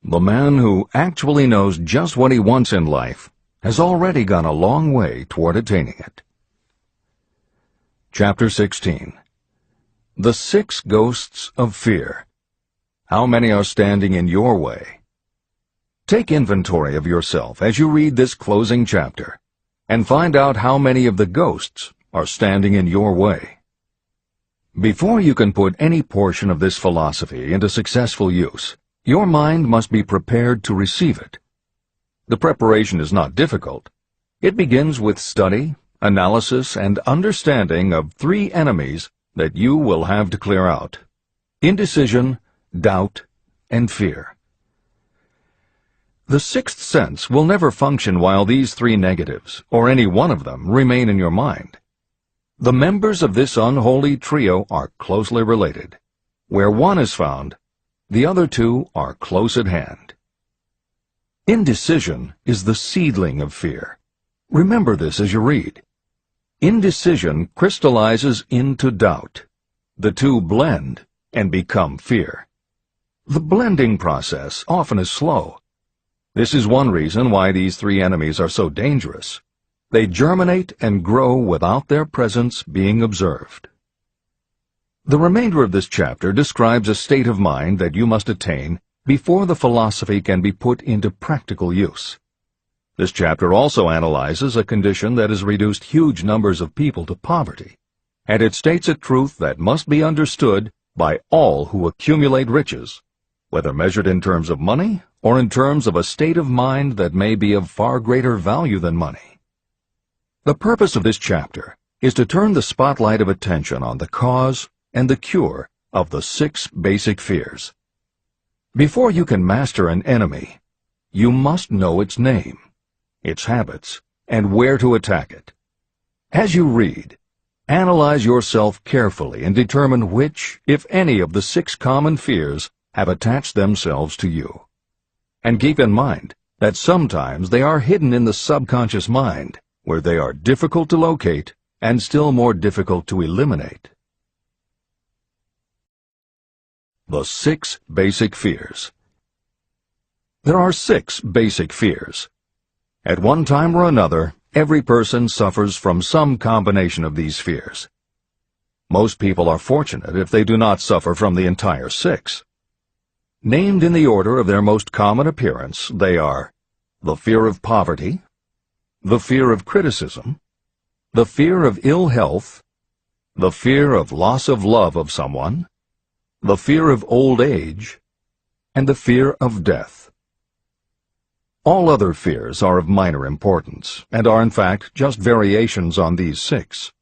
The man who actually knows just what he wants in life has already gone a long way toward attaining it. Chapter 16. The 6 Ghosts of Fear. How many are standing in your way? Take inventory of yourself as you read this closing chapter, and find out how many of the ghosts are standing in your way. Before you can put any portion of this philosophy into successful use, your mind must be prepared to receive it. The preparation is not difficult. It begins with study, analysis, and understanding of 3 enemies that you will have to clear out: indecision, doubt, and fear. The 6th sense will never function while these 3 negatives, or any one of them, remain in your mind. The members of this unholy trio are closely related. Where one is found, the other 2 are close at hand. Indecision is the seedling of fear. Remember this as you read. Indecision crystallizes into doubt. The 2 blend and become fear. The blending process often is slow. This is one reason why these 3 enemies are so dangerous. They germinate and grow without their presence being observed. The remainder of this chapter describes a state of mind that you must attain before the philosophy can be put into practical use. This chapter also analyzes a condition that has reduced huge numbers of people to poverty, and it states a truth that must be understood by all who accumulate riches, whether measured in terms of money or in terms of a state of mind that may be of far greater value than money. The purpose of this chapter is to turn the spotlight of attention on the cause and the cure of the 6 basic fears. Before you can master an enemy, you must know its name, its habits, and where to attack it. As you read, analyze yourself carefully and determine which, if any, of the 6 common fears have attached themselves to you. And keep in mind that sometimes they are hidden in the subconscious mind, where they are difficult to locate and still more difficult to eliminate. The 6 basic fears. There are 6 basic fears. At one time or another, every person suffers from some combination of these fears. Most people are fortunate if they do not suffer from the entire 6. Named in the order of their most common appearance, they are the fear of poverty, the fear of criticism, the fear of ill health, the fear of loss of love of someone, the fear of old age, and the fear of death. All other fears are of minor importance, and are in fact just variations on these 6.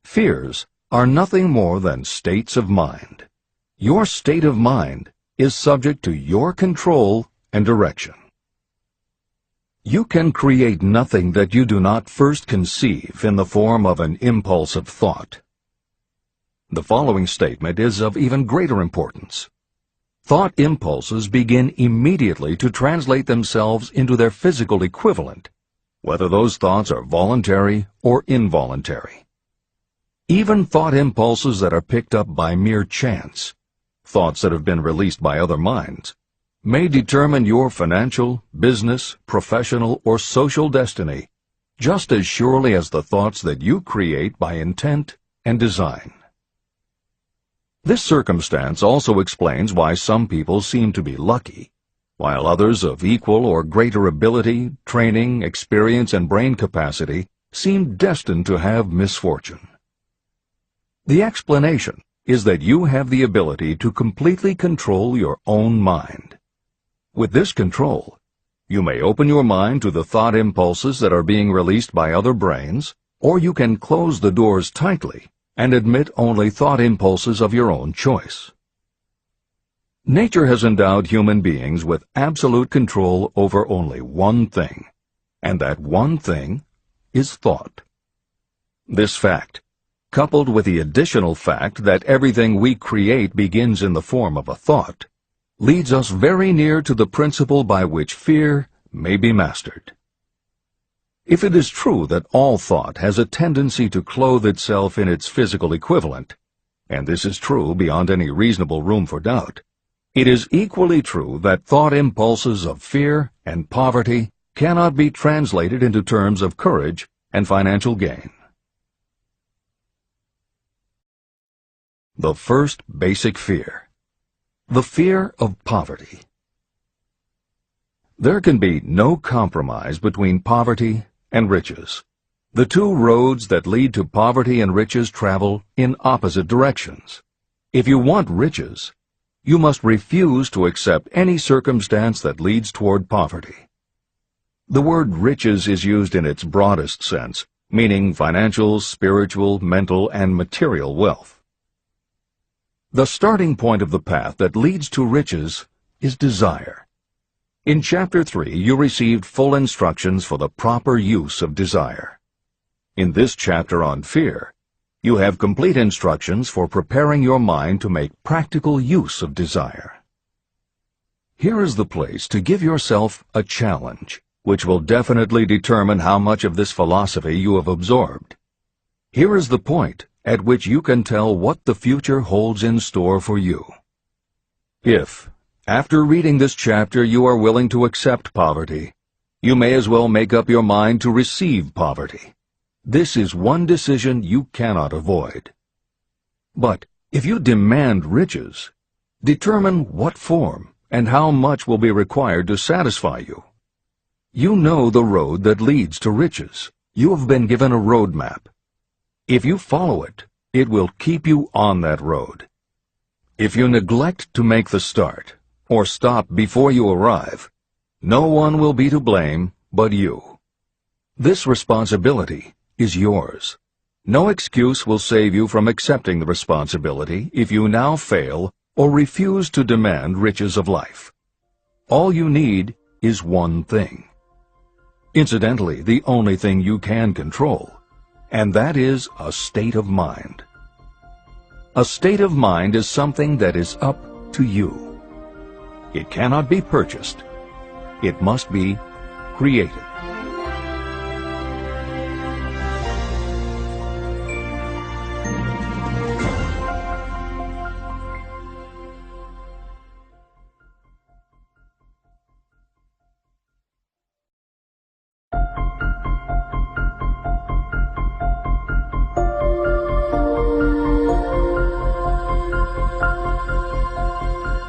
Fears are nothing more than states of mind. Your state of mind is subject to your control and direction. You can create nothing that you do not first conceive in the form of an impulse of thought. The following statement is of even greater importance. Thought impulses begin immediately to translate themselves into their physical equivalent, whether those thoughts are voluntary or involuntary. Even thought impulses that are picked up by mere chance, thoughts that have been released by other minds, may determine your financial, business, professional, or social destiny just as surely as the thoughts that you create by intent and design. This circumstance also explains why some people seem to be lucky, while others of equal or greater ability, training, experience, and brain capacity seem destined to have misfortune. The explanation is that you have the ability to completely control your own mind. With this control, you may open your mind to the thought impulses that are being released by other brains, or you can close the doors tightly and admit only thought impulses of your own choice. Nature has endowed human beings with absolute control over only one thing, and that one thing is thought. This fact, coupled with the additional fact that everything we create begins in the form of a thought, leads us very near to the principle by which fear may be mastered. If it is true that all thought has a tendency to clothe itself in its physical equivalent, and this is true beyond any reasonable room for doubt, It is equally true that thought impulses of fear and poverty cannot be translated into terms of courage and financial gain. The first basic fear: the fear of poverty. There can be no compromise between poverty and riches. The two roads that lead to poverty and riches travel in opposite directions. If you want riches, you must refuse to accept any circumstance that leads toward poverty. The word riches is used in its broadest sense, meaning financial, spiritual, mental, and material wealth. The starting point of the path that leads to riches is desire. In Chapter 3, you received full instructions for the proper use of desire. In this chapter on fear, you have complete instructions for preparing your mind to make practical use of desire. Here is the place to give yourself a challenge, which will definitely determine how much of this philosophy you have absorbed. Here is the point at which you can tell what the future holds in store for you. If, after reading this chapter, you are willing to accept poverty, you may as well make up your mind to receive poverty. This is one decision you cannot avoid. But if you demand riches, determine what form and how much will be required to satisfy you. You know the road that leads to riches. You have been given a road map. If you follow it, it will keep you on that road. If you neglect to make the start, or stop before you arrive, no one will be to blame but you. This responsibility is yours. No excuse will save you from accepting the responsibility if you now fail or refuse to demand riches of life. All you need is one thing. Incidentally, the only thing you can control, and that is a state of mind. A state of mind is something that is up to you. It cannot be purchased. It must be created.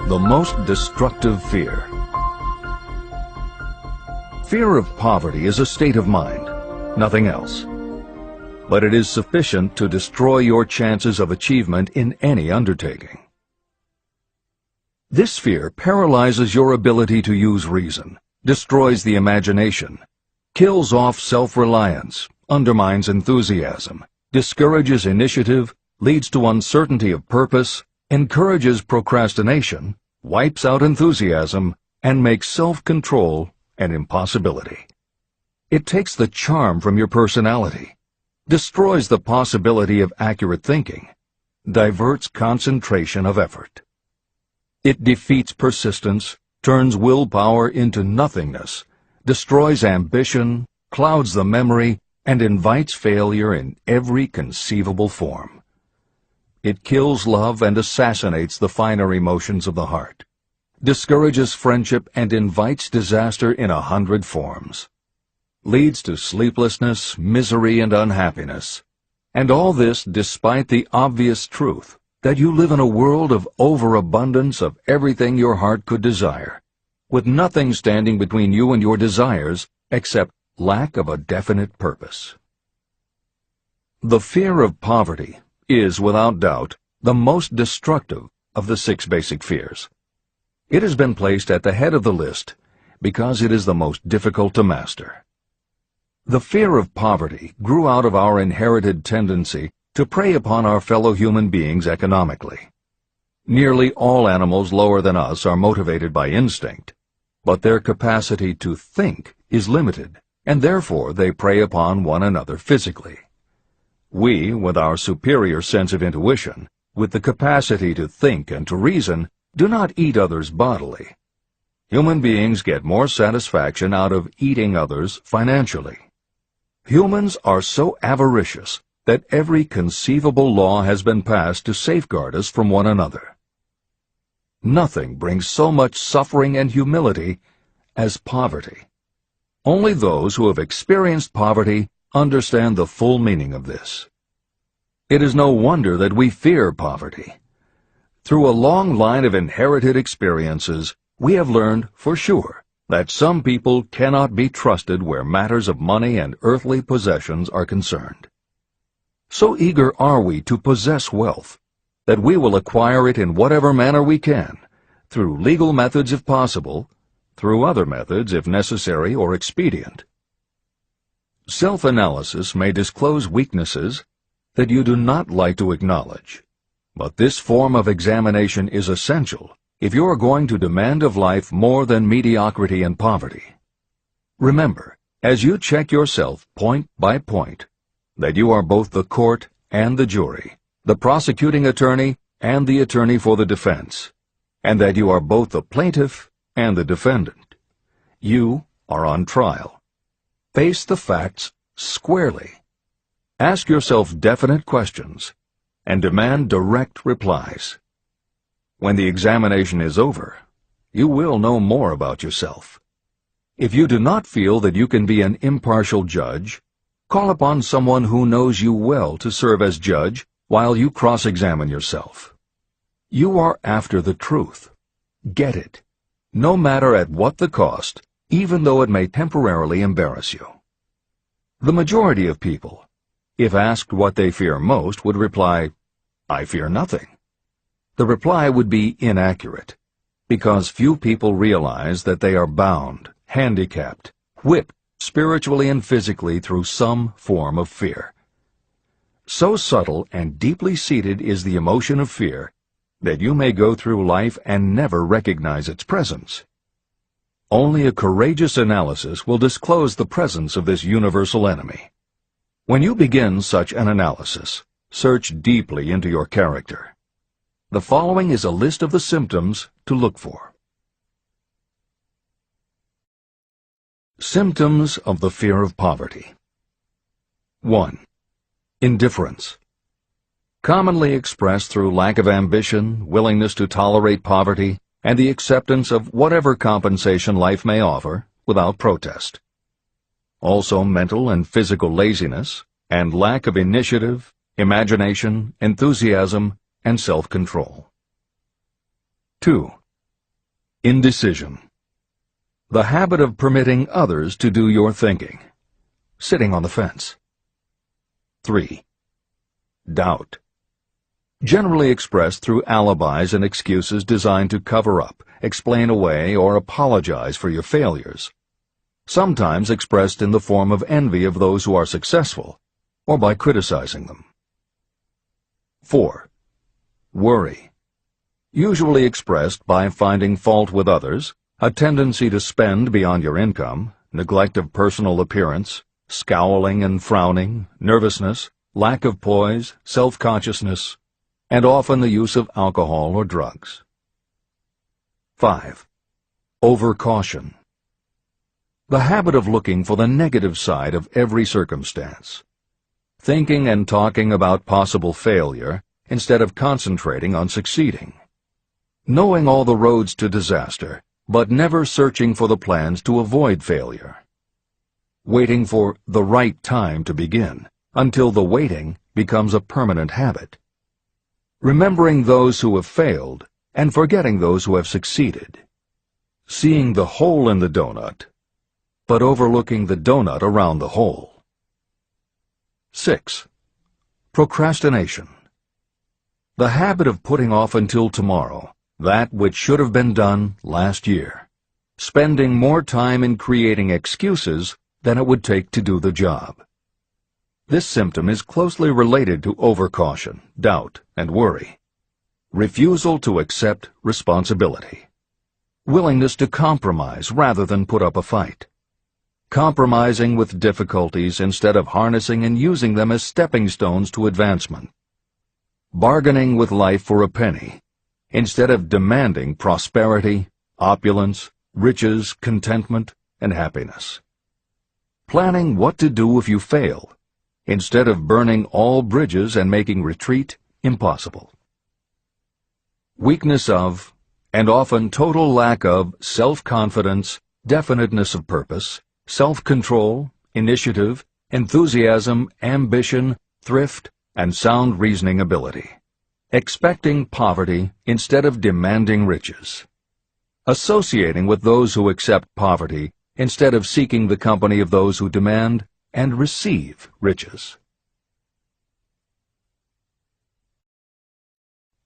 The most destructive fear. Fear of poverty is a state of mind, nothing else. But it is sufficient to destroy your chances of achievement in any undertaking. This fear paralyzes your ability to use reason, destroys the imagination, kills off self-reliance, undermines enthusiasm, discourages initiative, leads to uncertainty of purpose, encourages procrastination, wipes out enthusiasm, and makes self-control an impossibility. It takes the charm from your personality, destroys the possibility of accurate thinking, diverts concentration of effort. It defeats persistence, turns willpower into nothingness, destroys ambition, clouds the memory, and invites failure in every conceivable form. It kills love and assassinates the finer emotions of the heart, discourages friendship and invites disaster in 100 forms, leads to sleeplessness, misery, and unhappiness. And all this despite the obvious truth that you live in a world of overabundance of everything your heart could desire, with nothing standing between you and your desires except lack of a definite purpose. The fear of poverty is, without doubt, the most destructive of the 6 basic fears. It has been placed at the head of the list because it is the most difficult to master. The fear of poverty grew out of our inherited tendency to prey upon our fellow human beings economically. Nearly all animals lower than us are motivated by instinct, but their capacity to think is limited, and therefore they prey upon one another physically. We, with our superior sense of intuition, with the capacity to think and to reason, do not eat others bodily. Human beings get more satisfaction out of eating others financially. Humans are so avaricious that every conceivable law has been passed to safeguard us from one another. Nothing brings so much suffering and humility as poverty. Only those who have experienced poverty understand the full meaning of this. It is no wonder that we fear poverty. Through a long line of inherited experiences, we have learned for sure that some people cannot be trusted where matters of money and earthly possessions are concerned. So eager are we to possess wealth that we will acquire it in whatever manner we can, through legal methods if possible, through other methods if necessary or expedient. Self-analysis may disclose weaknesses that you do not like to acknowledge, but this form of examination is essential if you are going to demand of life more than mediocrity and poverty. Remember, as you check yourself point by point, that you are both the court and the jury, the prosecuting attorney and the attorney for the defense, and that you are both the plaintiff and the defendant. You are on trial. Face the facts squarely. Ask yourself definite questions and demand direct replies. When the examination is over, you will know more about yourself. If you do not feel that you can be an impartial judge, call upon someone who knows you well to serve as judge while you cross-examine yourself. You are after the truth. Get it, no matter at what the cost, even though it may temporarily embarrass you. The majority of people, if asked what they fear most, would reply, "I fear nothing." The reply would be inaccurate, because few people realize that they are bound, handicapped, whipped spiritually and physically through some form of fear. So subtle and deeply seated is the emotion of fear that you may go through life and never recognize its presence. Only a courageous analysis will disclose the presence of this universal enemy. When you begin such an analysis, search deeply into your character. The following is a list of the symptoms to look for. Symptoms of the fear of poverty. 1. Indifference. Commonly expressed through lack of ambition, willingness to tolerate poverty, and the acceptance of whatever compensation life may offer without protest. Also mental and physical laziness, and lack of initiative, imagination, enthusiasm, and self-control. 2. Indecision. The habit of permitting others to do your thinking, sitting on the fence. 3. Doubt. Generally expressed through alibis and excuses designed to cover up, explain away, or apologize for your failures. Sometimes expressed in the form of envy of those who are successful, or by criticizing them. 4. Worry. Usually expressed by finding fault with others, a tendency to spend beyond your income, neglect of personal appearance, scowling and frowning, nervousness, lack of poise, self-consciousness, and often the use of alcohol or drugs. 5. Overcaution. The habit of looking for the negative side of every circumstance, thinking and talking about possible failure instead of concentrating on succeeding, knowing all the roads to disaster, but never searching for the plans to avoid failure, waiting for the right time to begin, until the waiting becomes a permanent habit, remembering those who have failed and forgetting those who have succeeded, seeing the hole in the donut, but overlooking the donut around the hole. 6. Procrastination. The habit of putting off until tomorrow that which should have been done last year, spending more time in creating excuses than it would take to do the job. This symptom is closely related to overcaution, doubt, and worry. Refusal to accept responsibility. Willingness to compromise rather than put up a fight. Compromising with difficulties instead of harnessing and using them as stepping stones to advancement. Bargaining with life for a penny instead of demanding prosperity, opulence, riches, contentment, and happiness. Planning what to do if you fail instead of burning all bridges and making retreat impossible. Weakness of and often total lack of self-confidence, definiteness of purpose, self-control, initiative, enthusiasm, ambition, thrift, and sound reasoning ability. Expecting poverty instead of demanding riches. Associating with those who accept poverty instead of seeking the company of those who demand and receive riches.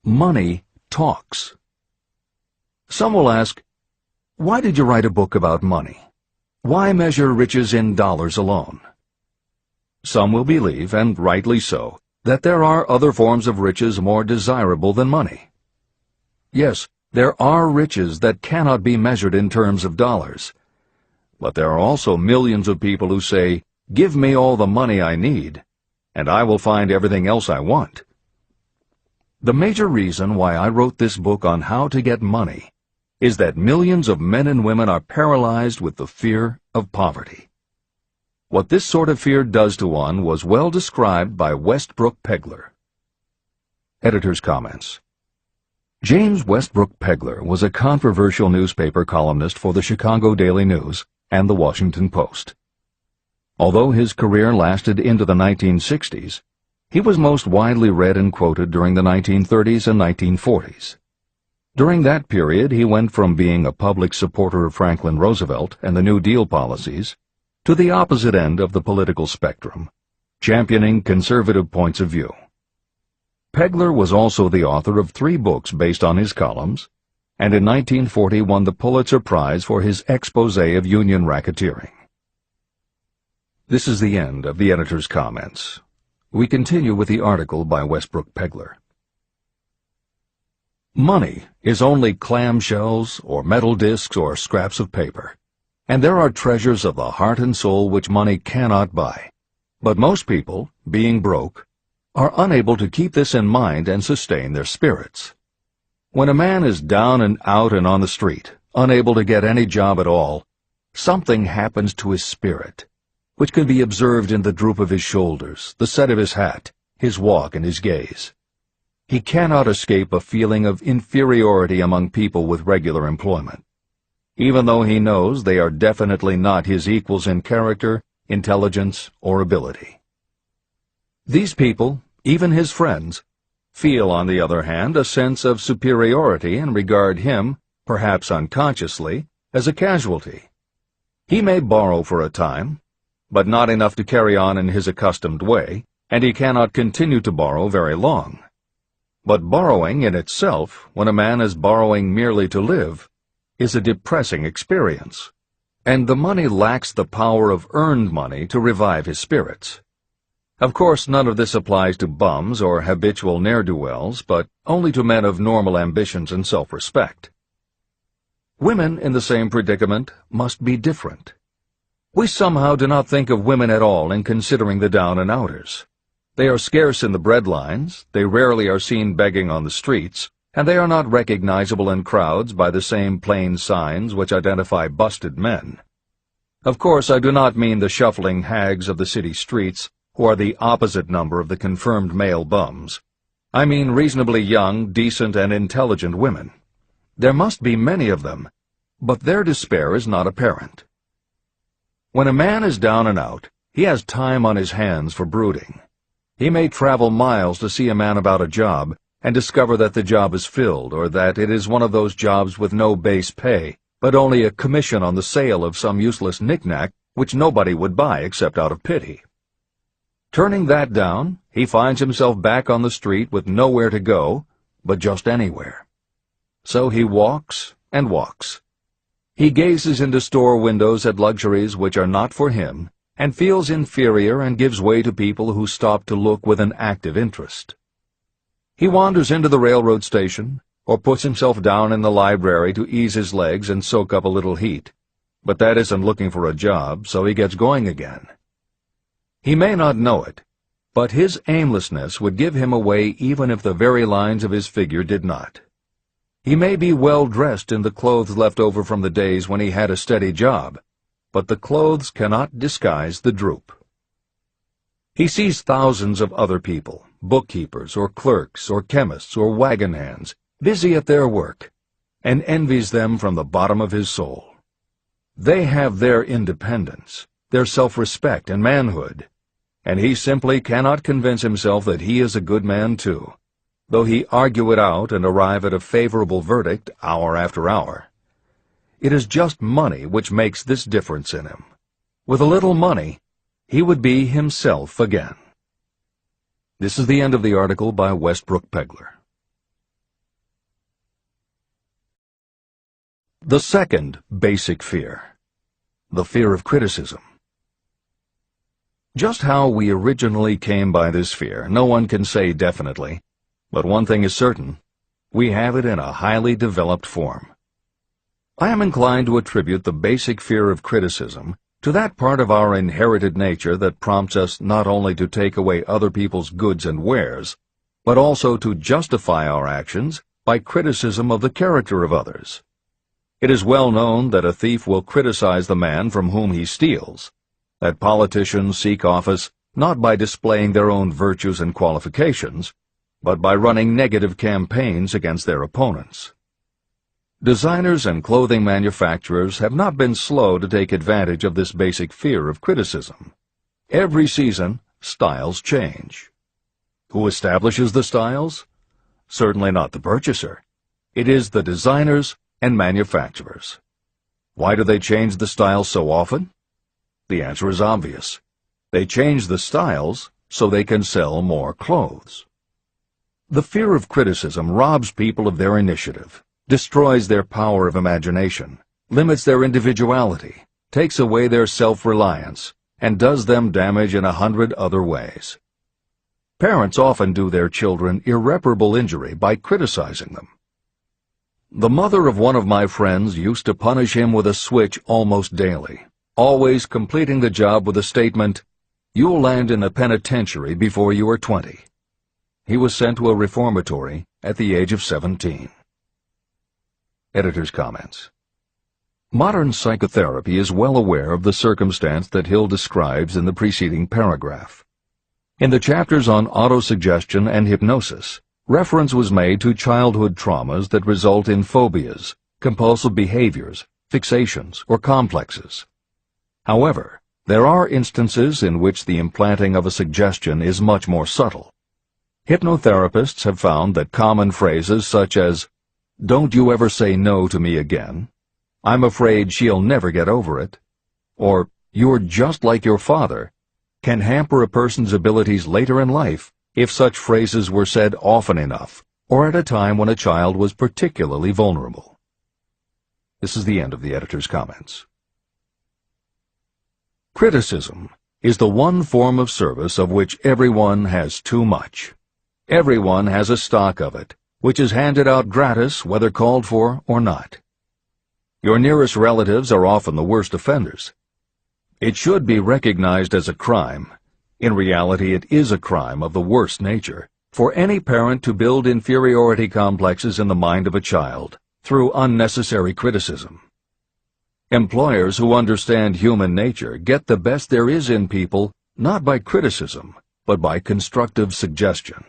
Money talks. Some will ask, why did you write a book about money? Why measure riches in dollars alone? Some will believe, and rightly so, that there are other forms of riches more desirable than money. Yes, there are riches that cannot be measured in terms of dollars. But there are also millions of people who say, "Give me all the money I need, and I will find everything else I want." The major reason why I wrote this book on how to get money is that millions of men and women are paralyzed with the fear of poverty. What this sort of fear does to one was well described by Westbrook Pegler. Editor's comments. James Westbrook Pegler was a controversial newspaper columnist for the Chicago Daily News and the Washington Post. Although his career lasted into the 1960s, he was most widely read and quoted during the 1930s and 1940s. During that period, he went from being a public supporter of Franklin Roosevelt and the New Deal policies to the opposite end of the political spectrum, championing conservative points of view. Pegler was also the author of 3 books based on his columns, and in 1940 won the Pulitzer Prize for his expose of union racketeering. This is the end of the editor's comments. We continue with the article by Westbrook Pegler. Money is only clamshells or metal discs or scraps of paper, and there are treasures of the heart and soul which money cannot buy. But most people, being broke, are unable to keep this in mind and sustain their spirits. When a man is down and out and on the street, unable to get any job at all, something happens to his spirit, which can be observed in the droop of his shoulders, the set of his hat, his walk, and his gaze. He cannot escape a feeling of inferiority among people with regular employment, even though he knows they are definitely not his equals in character, intelligence, or ability. These people, even his friends, feel, on the other hand, a sense of superiority and regard him, perhaps unconsciously, as a casualty. He may borrow for a time, but not enough to carry on in his accustomed way, and he cannot continue to borrow very long. But borrowing in itself, when a man is borrowing merely to live, is a depressing experience, and the money lacks the power of earned money to revive his spirits. Of course, none of this applies to bums or habitual ne'er-do-wells, but only to men of normal ambitions and self-respect. Women in the same predicament must be different. We somehow do not think of women at all in considering the down-and-outers. They are scarce in the breadlines, they rarely are seen begging on the streets, and they are not recognizable in crowds by the same plain signs which identify busted men. Of course, I do not mean the shuffling hags of the city streets, who are the opposite number of the confirmed male bums. I mean reasonably young, decent, and intelligent women. There must be many of them, but their despair is not apparent. When a man is down and out, he has time on his hands for brooding. He may travel miles to see a man about a job and discover that the job is filled, or that it is one of those jobs with no base pay, but only a commission on the sale of some useless knick-knack which nobody would buy except out of pity. Turning that down, he finds himself back on the street with nowhere to go, but just anywhere. So he walks and walks. He gazes into store windows at luxuries which are not for him, and feels inferior and gives way to people who stop to look with an active interest. He wanders into the railroad station, or puts himself down in the library to ease his legs and soak up a little heat, but that isn't looking for a job, so he gets going again. He may not know it, but his aimlessness would give him away even if the very lines of his figure did not. He may be well dressed in the clothes left over from the days when he had a steady job, but the clothes cannot disguise the droop. He sees thousands of other people, bookkeepers or clerks or chemists or wagon hands, busy at their work, and envies them from the bottom of his soul. They have their independence, their self-respect and manhood, and he simply cannot convince himself that he is a good man too, though he argue it out and arrive at a favorable verdict hour after hour. It is just money which makes this difference in him. With a little money, he would be himself again. This is the end of the article by Westbrook Pegler. The second basic fear, the fear of criticism. Just how we originally came by this fear, no one can say definitely, but one thing is certain: we have it in a highly developed form. I am inclined to attribute the basic fear of criticism to that part of our inherited nature that prompts us not only to take away other people's goods and wares, but also to justify our actions by criticism of the character of others. It is well known that a thief will criticize the man from whom he steals, that politicians seek office not by displaying their own virtues and qualifications, but by running negative campaigns against their opponents. Designers and clothing manufacturers have not been slow to take advantage of this basic fear of criticism. Every season, styles change. Who establishes the styles? Certainly not the purchaser. It is the designers and manufacturers. Why do they change the styles so often? The answer is obvious. They change the styles so they can sell more clothes. The fear of criticism robs people of their initiative, destroys their power of imagination, limits their individuality, takes away their self-reliance, and does them damage in 100 other ways. Parents often do their children irreparable injury by criticizing them. The mother of one of my friends used to punish him with a switch almost daily, always completing the job with the statement, "You'll land in a penitentiary before you are 20. He was sent to a reformatory at the age of 17. Editor's comments. Modern psychotherapy is well aware of the circumstance that Hill describes in the preceding paragraph. In the chapters on autosuggestion and hypnosis, reference was made to childhood traumas that result in phobias, compulsive behaviors, fixations, or complexes. However, there are instances in which the implanting of a suggestion is much more subtle. Hypnotherapists have found that common phrases such as, "Don't you ever say no to me again," "I'm afraid she'll never get over it," or "You're just like your father," can hamper a person's abilities later in life if such phrases were said often enough, or at a time when a child was particularly vulnerable. This is the end of the editor's comments. Criticism is the one form of service of which everyone has too much. Everyone has a stock of it, which is handed out gratis whether called for or not. Your nearest relatives are often the worst offenders. It should be recognized as a crime. In reality, it is a crime of the worst nature for any parent to build inferiority complexes in the mind of a child through unnecessary criticism. Employers who understand human nature get the best there is in people not by criticism, but by constructive suggestion.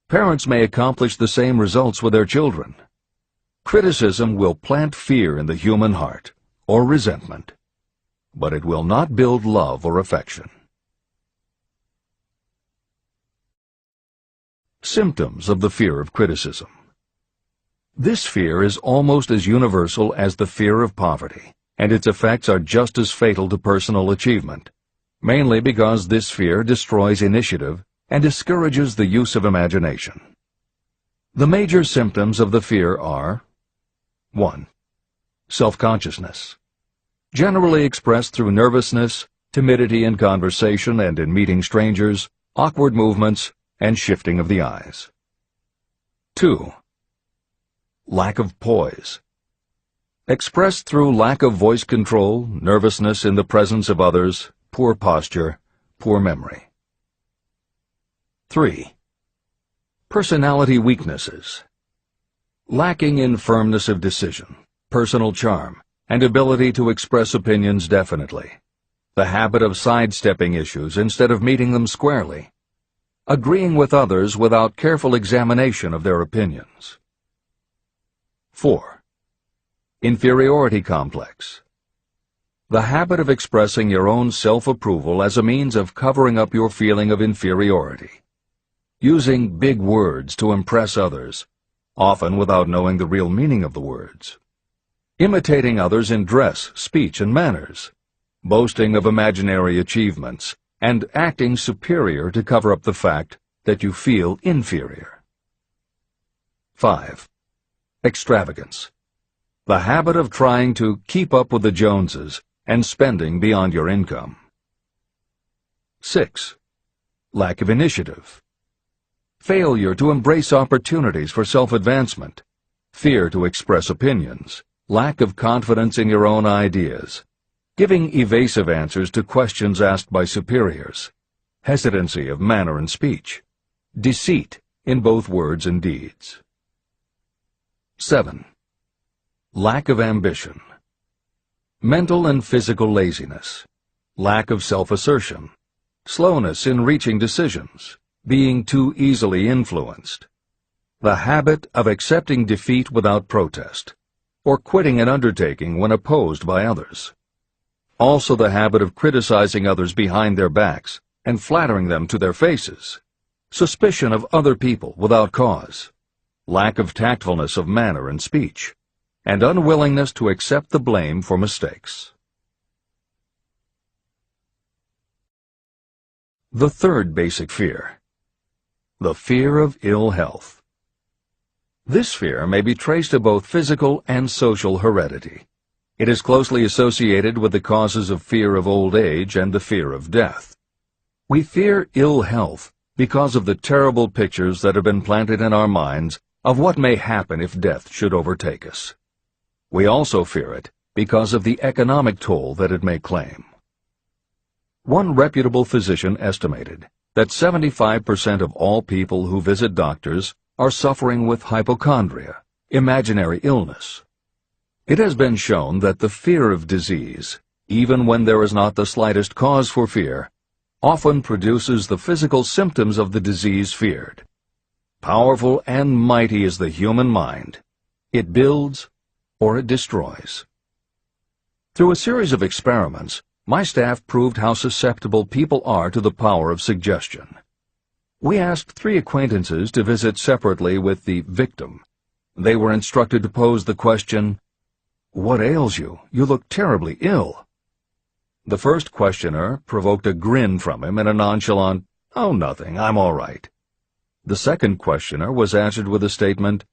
Parents may accomplish the same results with their children. Criticism will plant fear in the human heart, or resentment, but it will not build love or affection. Symptoms of the fear of criticism. This fear is almost as universal as the fear of poverty, and its effects are just as fatal to personal achievement, mainly because this fear destroys initiative and discourages the use of imagination. The major symptoms of the fear are: 1. Self-consciousness, generally expressed through nervousness, timidity in conversation and in meeting strangers, awkward movements, and shifting of the eyes. 2. Lack of poise, expressed through lack of voice control, nervousness in the presence of others, poor posture, poor memory. 3. Personality weaknesses, lacking in firmness of decision, personal charm, and ability to express opinions definitely, the habit of sidestepping issues instead of meeting them squarely, agreeing with others without careful examination of their opinions. 4. Inferiority complex. The habit of expressing your own self-approval as a means of covering up your feeling of inferiority. Using big words to impress others, often without knowing the real meaning of the words. Imitating others in dress, speech, and manners. Boasting of imaginary achievements, and acting superior to cover up the fact that you feel inferior. 5. Extravagance. The habit of trying to keep up with the Joneses and spending beyond your income. 6. Lack of initiative. Failure to embrace opportunities for self-advancement. Fear to express opinions. Lack of confidence in your own ideas. Giving evasive answers to questions asked by superiors. Hesitancy of manner and speech. Deceit in both words and deeds. 7. Lack of ambition. Mental and physical laziness. Lack of self-assertion. Slowness in reaching decisions. Being too easily influenced. The habit of accepting defeat without protest, or quitting an undertaking when opposed by others. Also the habit of criticizing others behind their backs and flattering them to their faces. Suspicion of other people without cause. Lack of tactfulness of manner and speech, and unwillingness to accept the blame for mistakes. The third basic fear. The fear of ill health. This fear may be traced to both physical and social heredity. It is closely associated with the causes of fear of old age and the fear of death. We fear ill health because of the terrible pictures that have been planted in our minds of what may happen if death should overtake us. We also fear it because of the economic toll that it may claim. One reputable physician estimated that 75% of all people who visit doctors are suffering with hypochondria, imaginary illness. It has been shown that the fear of disease, even when there is not the slightest cause for fear, often produces the physical symptoms of the disease feared. Powerful and mighty is the human mind. It builds or it destroys. Through a series of experiments, my staff proved how susceptible people are to the power of suggestion. We asked 3 acquaintances to visit separately with the victim. They were instructed to pose the question, "What ails you? You look terribly ill." The first questioner provoked a grin from him and a nonchalant, "Oh, nothing, I'm all right." The second questioner was answered with a statement,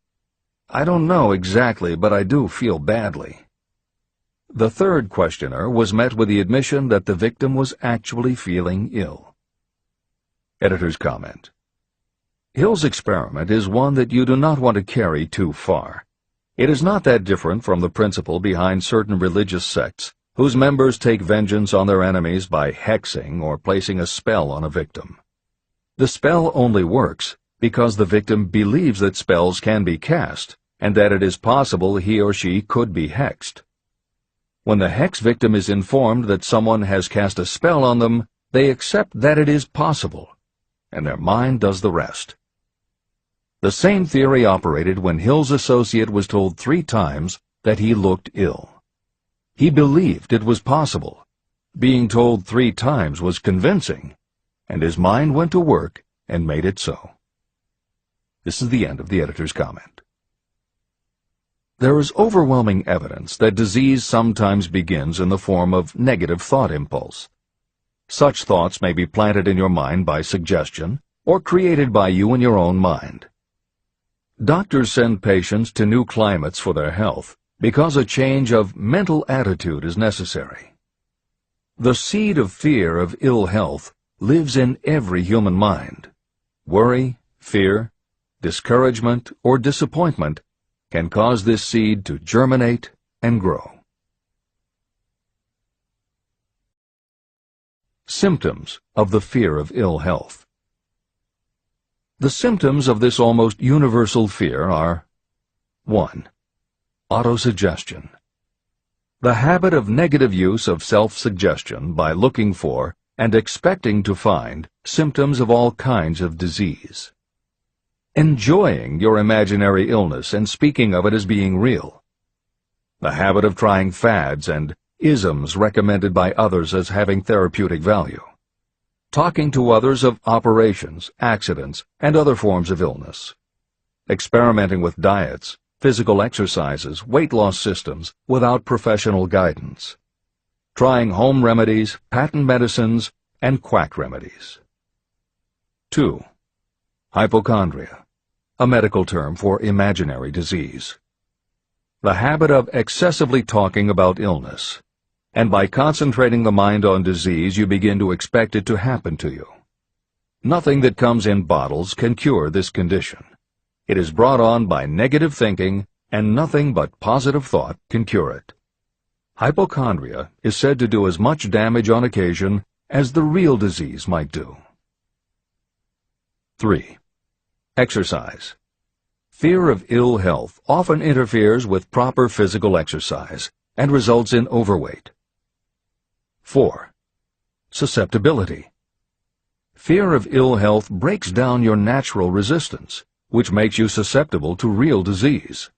"I don't know exactly, but I do feel badly." The third questioner was met with the admission that the victim was actually feeling ill. Editor's comment. Hill's experiment is one that you do not want to carry too far. It is not that different from the principle behind certain religious sects whose members take vengeance on their enemies by hexing or placing a spell on a victim. The spell only works because the victim believes that spells can be cast and that it is possible he or she could be hexed. When the hex victim is informed that someone has cast a spell on them, they accept that it is possible, and their mind does the rest. The same theory operated when Hill's associate was told 3 times that he looked ill. He believed it was possible. Being told 3 times was convincing, and his mind went to work and made it so. This is the end of the editor's comment. There is overwhelming evidence that disease sometimes begins in the form of negative thought impulse. Such thoughts may be planted in your mind by suggestion or created by you in your own mind. Doctors send patients to new climates for their health because a change of mental attitude is necessary. The seed of fear of ill health lives in every human mind. Worry, fear, discouragement, or disappointment can cause this seed to germinate and grow. Symptoms of the fear of ill health. The symptoms of this almost universal fear are 1. Autosuggestion. The habit of negative use of self-suggestion by looking for and expecting to find symptoms of all kinds of disease. enjoying your imaginary illness and speaking of it as being real. The habit of trying fads and isms recommended by others as having therapeutic value. Talking to others of operations, accidents, and other forms of illness. Experimenting with diets, physical exercises, weight loss systems without professional guidance. Trying home remedies, patent medicines, and quack remedies. 2. Hypochondria, a medical term for imaginary disease. The habit of excessively talking about illness, and by concentrating the mind on disease you begin to expect it to happen to you. Nothing that comes in bottles can cure this condition. It is brought on by negative thinking, and nothing but positive thought can cure it. Hypochondria is said to do as much damage on occasion as the real disease might do. 3. Exercise. Fear of ill health often interferes with proper physical exercise and results in overweight. 4. Susceptibility. Fear of ill health breaks down your natural resistance, which makes you susceptible to real disease.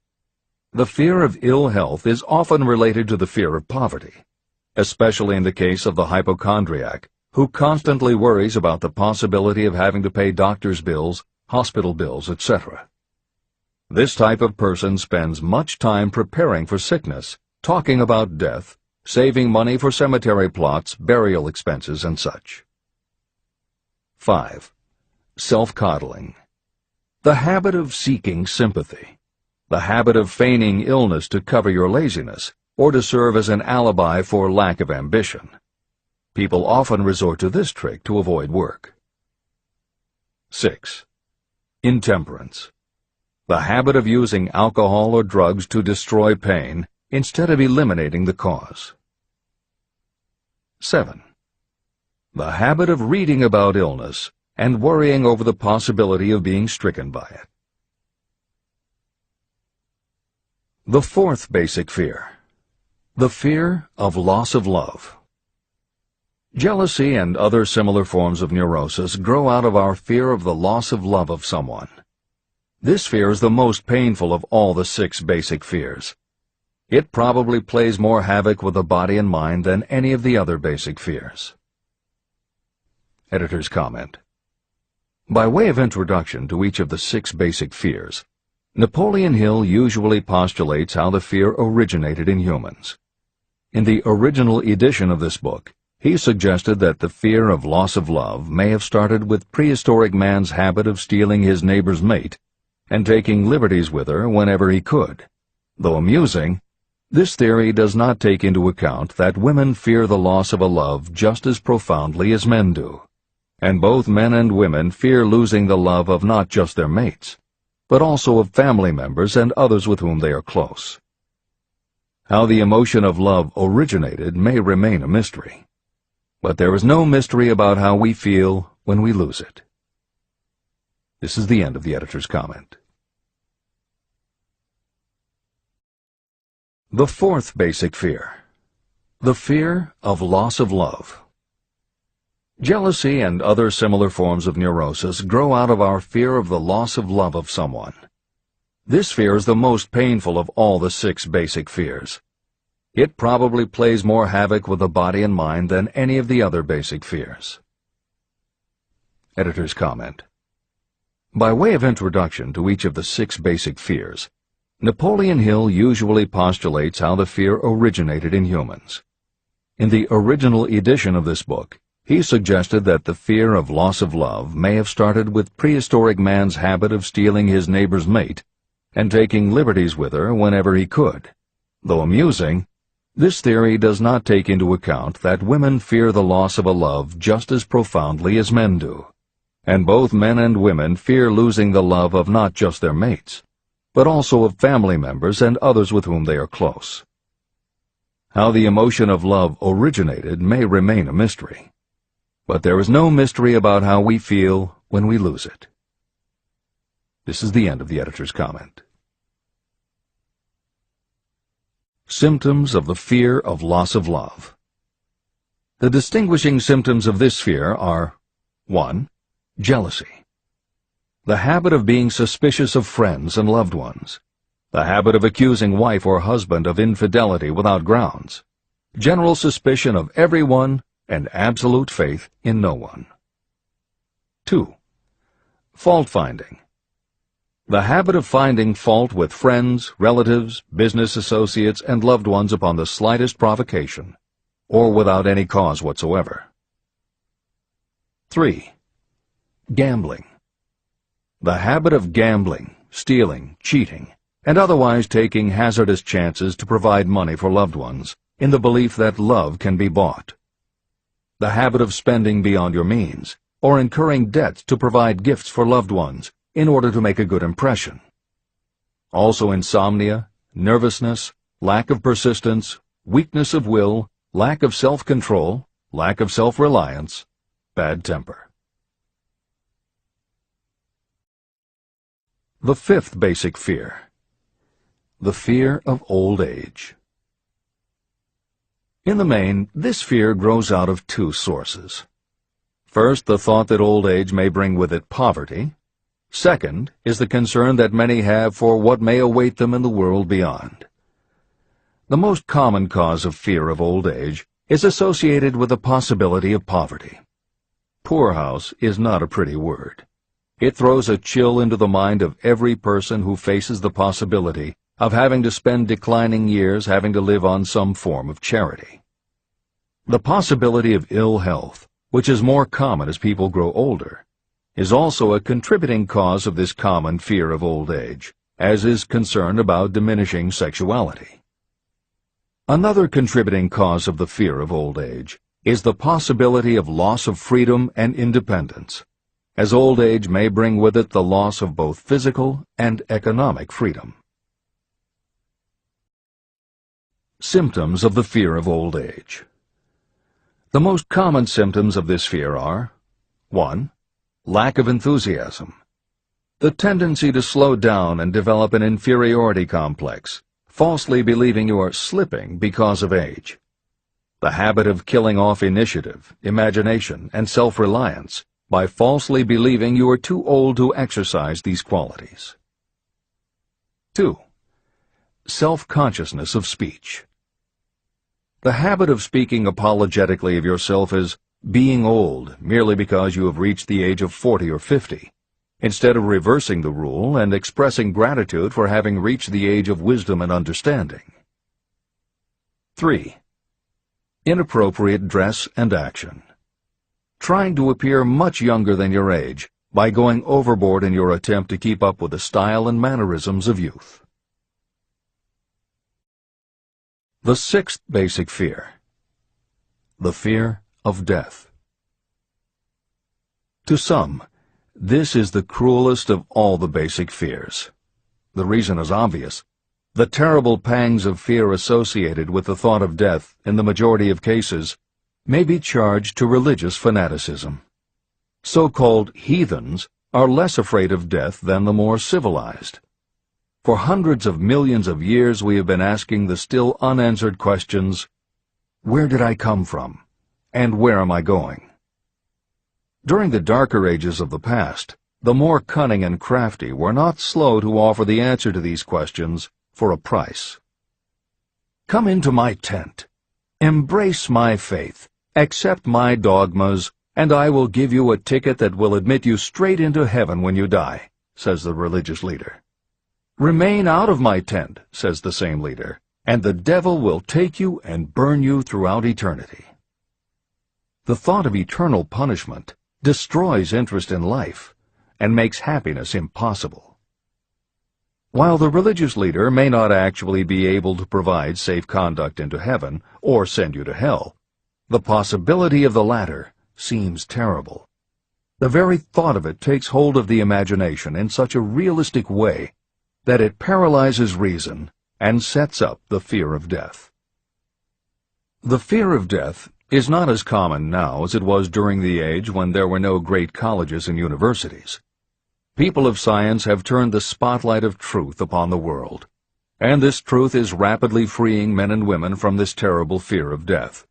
The fear of ill health is often related to the fear of poverty, especially in the case of the hypochondriac, who constantly worries about the possibility of having to pay doctor's bills, hospital bills, etc. This type of person spends much time preparing for sickness, talking about death, saving money for cemetery plots, burial expenses, and such. 5. Self-coddling. The habit of seeking sympathy. The habit of feigning illness to cover your laziness, or to serve as an alibi for lack of ambition. People often resort to this trick to avoid work. 6. Intemperance. The habit of using alcohol or drugs to destroy pain instead of eliminating the cause. 7. The habit of reading about illness and worrying over the possibility of being stricken by it. The fourth basic fear. The fear of loss of love. Jealousy and other similar forms of neurosis grow out of our fear of the loss of love of someone. This fear is the most painful of all the 6 basic fears. It probably plays more havoc with the body and mind than any of the other basic fears. Editor's comment. By way of introduction to each of the 6 basic fears, Napoleon Hill usually postulates how the fear originated in humans. In the original edition of this book, he suggested that the fear of loss of love may have started with prehistoric man's habit of stealing his neighbor's mate and taking liberties with her whenever he could. Though amusing, this theory does not take into account that women fear the loss of a love just as profoundly as men do, and both men and women fear losing the love of not just their mates, but also of family members and others with whom they are close. How the emotion of love originated may remain a mystery, but there is no mystery about how we feel when we lose it. This is the end of the editor's comment. The fourth basic fear. The fear of loss of love. Jealousy and other similar forms of neurosis grow out of our fear of the loss of love of someone. This fear is the most painful of all the 6 basic fears. It probably plays more havoc with the body and mind than any of the other basic fears. Editor's comment. By way of introduction to each of the 6 basic fears, Napoleon Hill usually postulates how the fear originated in humans. In the original edition of this book, he suggested that the fear of loss of love may have started with prehistoric man's habit of stealing his neighbor's mate and taking liberties with her whenever he could. Though amusing, this theory does not take into account that women fear the loss of a love just as profoundly as men do, and both men and women fear losing the love of not just their mates, but also of family members and others with whom they are close. How the emotion of love originated may remain a mystery, but there is no mystery about how we feel when we lose it. This is the end of the editor's comment. Symptoms of the fear of loss of love. The distinguishing symptoms of this fear are 1. Jealousy. the habit of being suspicious of friends and loved ones, the habit of accusing wife or husband of infidelity without grounds, general suspicion of everyone and absolute faith in no one. 2. Fault-finding. The habit of finding fault with friends, relatives, business associates, and loved ones upon the slightest provocation, or without any cause whatsoever. 3. Gambling. The habit of gambling, stealing, cheating, and otherwise taking hazardous chances to provide money for loved ones, in the belief that love can be bought. The habit of spending beyond your means, or incurring debts to provide gifts for loved ones, in order to make a good impression. Also insomnia, nervousness, lack of persistence, weakness of will, lack of self-control, lack of self-reliance, bad temper. The 5th basic fear. The fear of old age. In the main, this fear grows out of 2 sources. First, the thought that old age may bring with it poverty. Second is the concern that many have for what may await them in the world beyond. The most common cause of fear of old age is associated with the possibility of poverty. Poorhouse is not a pretty word. It throws a chill into the mind of every person who faces the possibility of having to spend declining years having to live on some form of charity. The possibility of ill health, which is more common as people grow older, is also a contributing cause of this common fear of old age, as is concern about diminishing sexuality. Another contributing cause of the fear of old age is the possibility of loss of freedom and independence, as old age may bring with it the loss of both physical and economic freedom. Symptoms of the fear of old age. The most common symptoms of this fear are: 1. Lack of enthusiasm. The tendency to slow down and develop an inferiority complex, falsely believing you are slipping because of age. The habit of killing off initiative, imagination, and self-reliance by falsely believing you are too old to exercise these qualities. 2. Self-consciousness of speech. The habit of speaking apologetically of yourself as being old merely because you have reached the age of 40 or 50, instead of reversing the rule and expressing gratitude for having reached the age of wisdom and understanding. 3. Inappropriate dress and action. Trying to appear much younger than your age by going overboard in your attempt to keep up with the style and mannerisms of youth. The 6th basic fear. The fear of death. To some, this is the cruelest of all the basic fears. The reason is obvious. The terrible pangs of fear associated with the thought of death, in the majority of cases, may be charged to religious fanaticism. So-called heathens are less afraid of death than the more civilized. For hundreds of millions of years we have been asking the still unanswered questions: where did I come from? And where am I going? During the darker ages of the past, the more cunning and crafty were not slow to offer the answer to these questions for a price. Come into my tent, embrace my faith, accept my dogmas, and I will give you a ticket that will admit you straight into heaven when you die, says the religious leader. Remain out of my tent, says the same leader, and the devil will take you and burn you throughout eternity. The thought of eternal punishment destroys interest in life and makes happiness impossible. While the religious leader may not actually be able to provide safe conduct into heaven or send you to hell, the possibility of the latter seems terrible. The very thought of it takes hold of the imagination in such a realistic way that it paralyzes reason and sets up the fear of death. The fear of death is not as common now as it was during the age when there were no great colleges and universities. People of science have turned the spotlight of truth upon the world, and this truth is rapidly freeing men and women from this terrible fear of death.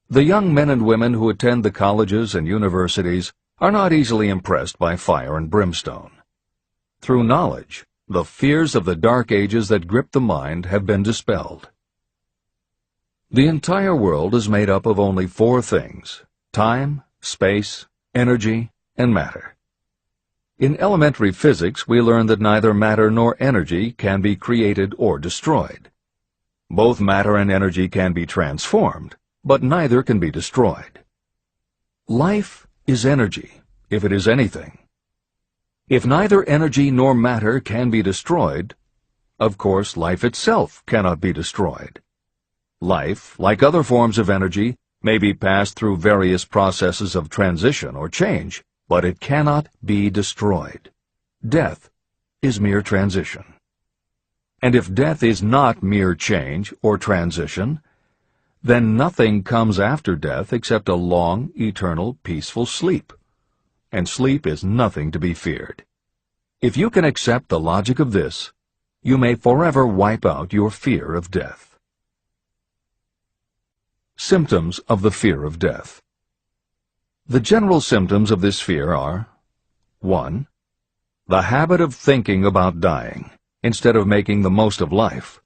The young men and women who attend the colleges and universities are not easily impressed by fire and brimstone. Through knowledge, the fears of the dark ages that grip the mind have been dispelled. The entire world is made up of only four things: time, space, energy, and matter. In elementary physics, we learn that neither matter nor energy can be created or destroyed. Both matter and energy can be transformed, but neither can be destroyed. Life is energy, if it is anything. If neither energy nor matter can be destroyed, of course life itself cannot be destroyed. Life, like other forms of energy, may be passed through various processes of transition or change, but it cannot be destroyed. Death is mere transition. And if death is not mere change or transition, then nothing comes after death except a long, eternal, peaceful sleep. And sleep is nothing to be feared. If you can accept the logic of this, you may forever wipe out your fear of death. Symptoms of the fear of death. The general symptoms of this fear are: 1. The habit of thinking about dying, instead of making the most of life.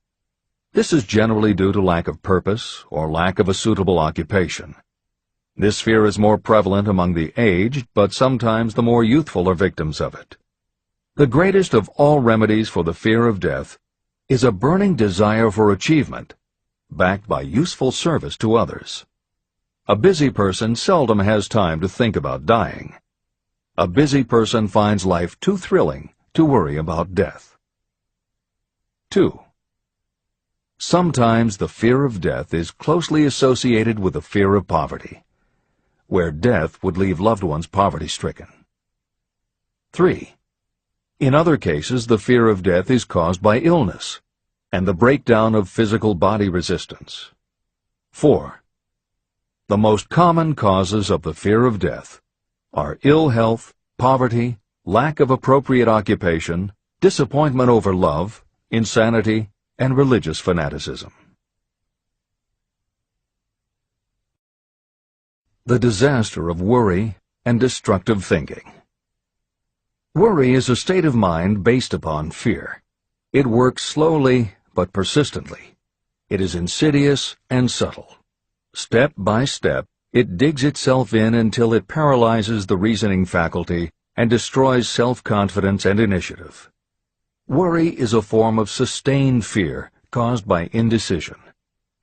This is generally due to lack of purpose or lack of a suitable occupation. This fear is more prevalent among the aged, but sometimes the more youthful are victims of it. The greatest of all remedies for the fear of death is a burning desire for achievement, backed by useful service to others. A busy person seldom has time to think about dying. A busy person finds life too thrilling to worry about death. 2. Sometimes the fear of death is closely associated with the fear of poverty, where death would leave loved ones poverty-stricken. 3. In other cases, the fear of death is caused by illness and the breakdown of physical body resistance. 4. The most common causes of the fear of death are ill health, poverty, lack of appropriate occupation, disappointment over love, insanity, and religious fanaticism. The disaster of worry and destructive thinking. Worry is a state of mind based upon fear. It works slowly but persistently. It is insidious and subtle. Step by step, it digs itself in until it paralyzes the reasoning faculty and destroys self-confidence and initiative. Worry is a form of sustained fear caused by indecision.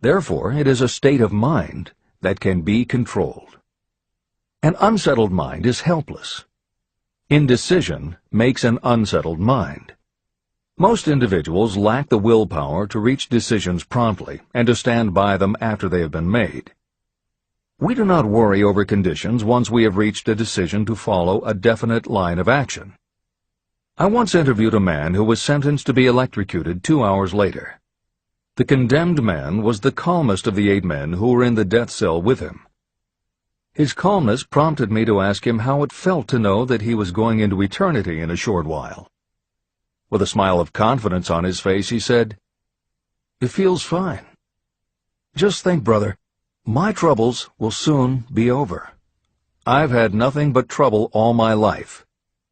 Therefore, it is a state of mind that can be controlled. An unsettled mind is helpless. Indecision makes an unsettled mind. Most individuals lack the willpower to reach decisions promptly and to stand by them after they have been made. We do not worry over conditions once we have reached a decision to follow a definite line of action. I once interviewed a man who was sentenced to be electrocuted 2 hours later. The condemned man was the calmest of the 8 men who were in the death cell with him. His calmness prompted me to ask him how it felt to know that he was going into eternity in a short while. With a smile of confidence on his face, he said, "It feels fine. Just think, brother, my troubles will soon be over. I've had nothing but trouble all my life.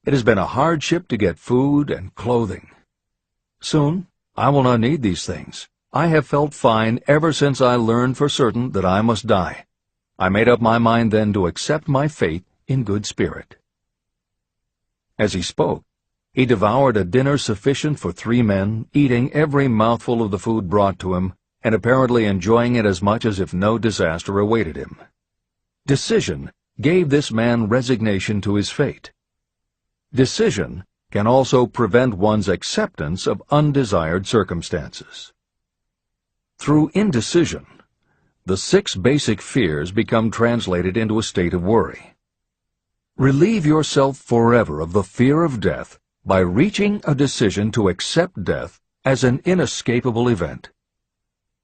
It has been a hardship to get food and clothing. Soon, I will not need these things. I have felt fine ever since I learned for certain that I must die. I made up my mind then to accept my fate in good spirit." As he spoke, he devoured a dinner sufficient for 3 men, eating every mouthful of the food brought to him, and apparently enjoying it as much as if no disaster awaited him. Decision gave this man resignation to his fate. Decision can also prevent one's acceptance of undesired circumstances. Through indecision, the 6 basic fears become translated into a state of worry. Relieve yourself forever of the fear of death by reaching a decision to accept death as an inescapable event.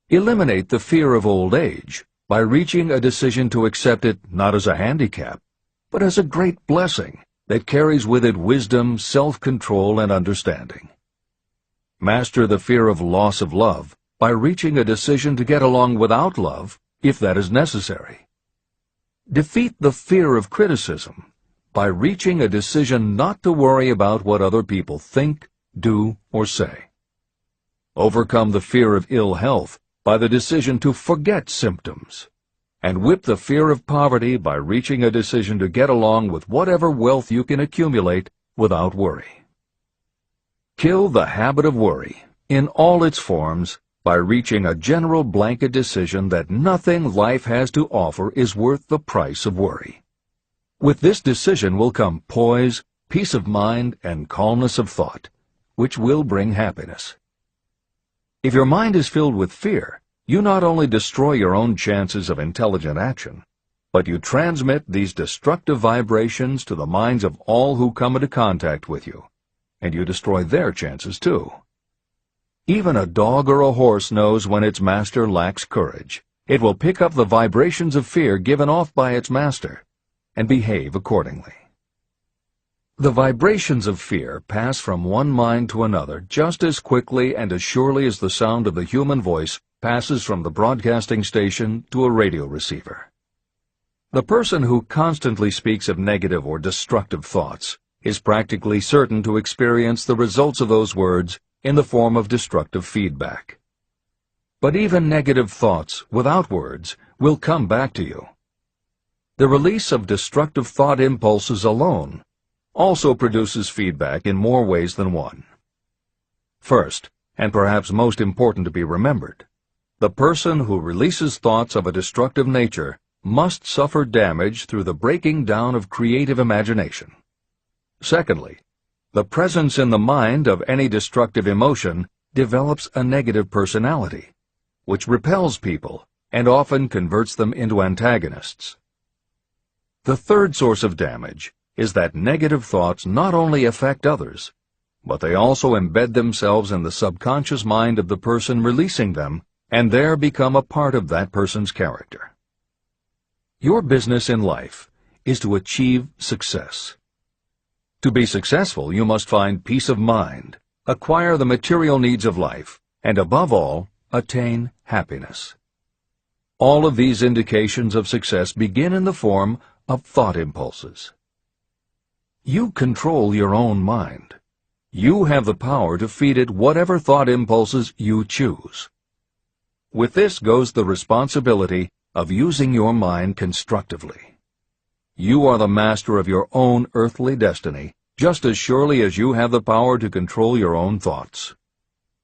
Eliminate the fear of old age by reaching a decision to accept it not as a handicap, but as a great blessing that carries with it wisdom, self-control, and understanding. Master the fear of loss of love by reaching a decision to get along without love, if that is necessary. Defeat the fear of criticism by reaching a decision not to worry about what other people think, do, or say. Overcome the fear of ill health by the decision to forget symptoms. And whip the fear of poverty by reaching a decision to get along with whatever wealth you can accumulate without worry. Kill the habit of worry in all its forms by reaching a general blanket decision that nothing life has to offer is worth the price of worry. With this decision will come poise, peace of mind, and calmness of thought, which will bring happiness. If your mind is filled with fear, you not only destroy your own chances of intelligent action, but you transmit these destructive vibrations to the minds of all who come into contact with you, and you destroy their chances too. Even a dog or a horse knows when its master lacks courage. It will pick up the vibrations of fear given off by its master and behave accordingly. The vibrations of fear pass from one mind to another just as quickly and as surely as the sound of the human voice passes from the broadcasting station to a radio receiver. The person who constantly speaks of negative or destructive thoughts is practically certain to experience the results of those words in the form of destructive feedback. But even negative thoughts without words will come back to you. The release of destructive thought impulses alone also produces feedback in more ways than one. First, and perhaps most important to be remembered, the person who releases thoughts of a destructive nature must suffer damage through the breaking down of creative imagination. Secondly, the presence in the mind of any destructive emotion develops a negative personality, which repels people and often converts them into antagonists. The third source of damage is that negative thoughts not only affect others, but they also embed themselves in the subconscious mind of the person releasing them and there become a part of that person's character. Your business in life is to achieve success. To be successful, you must find peace of mind, acquire the material needs of life, and above all, attain happiness. All of these indications of success begin in the form of thought impulses. You control your own mind. You have the power to feed it whatever thought impulses you choose. With this goes the responsibility of using your mind constructively. You are the master of your own earthly destiny, just as surely as you have the power to control your own thoughts.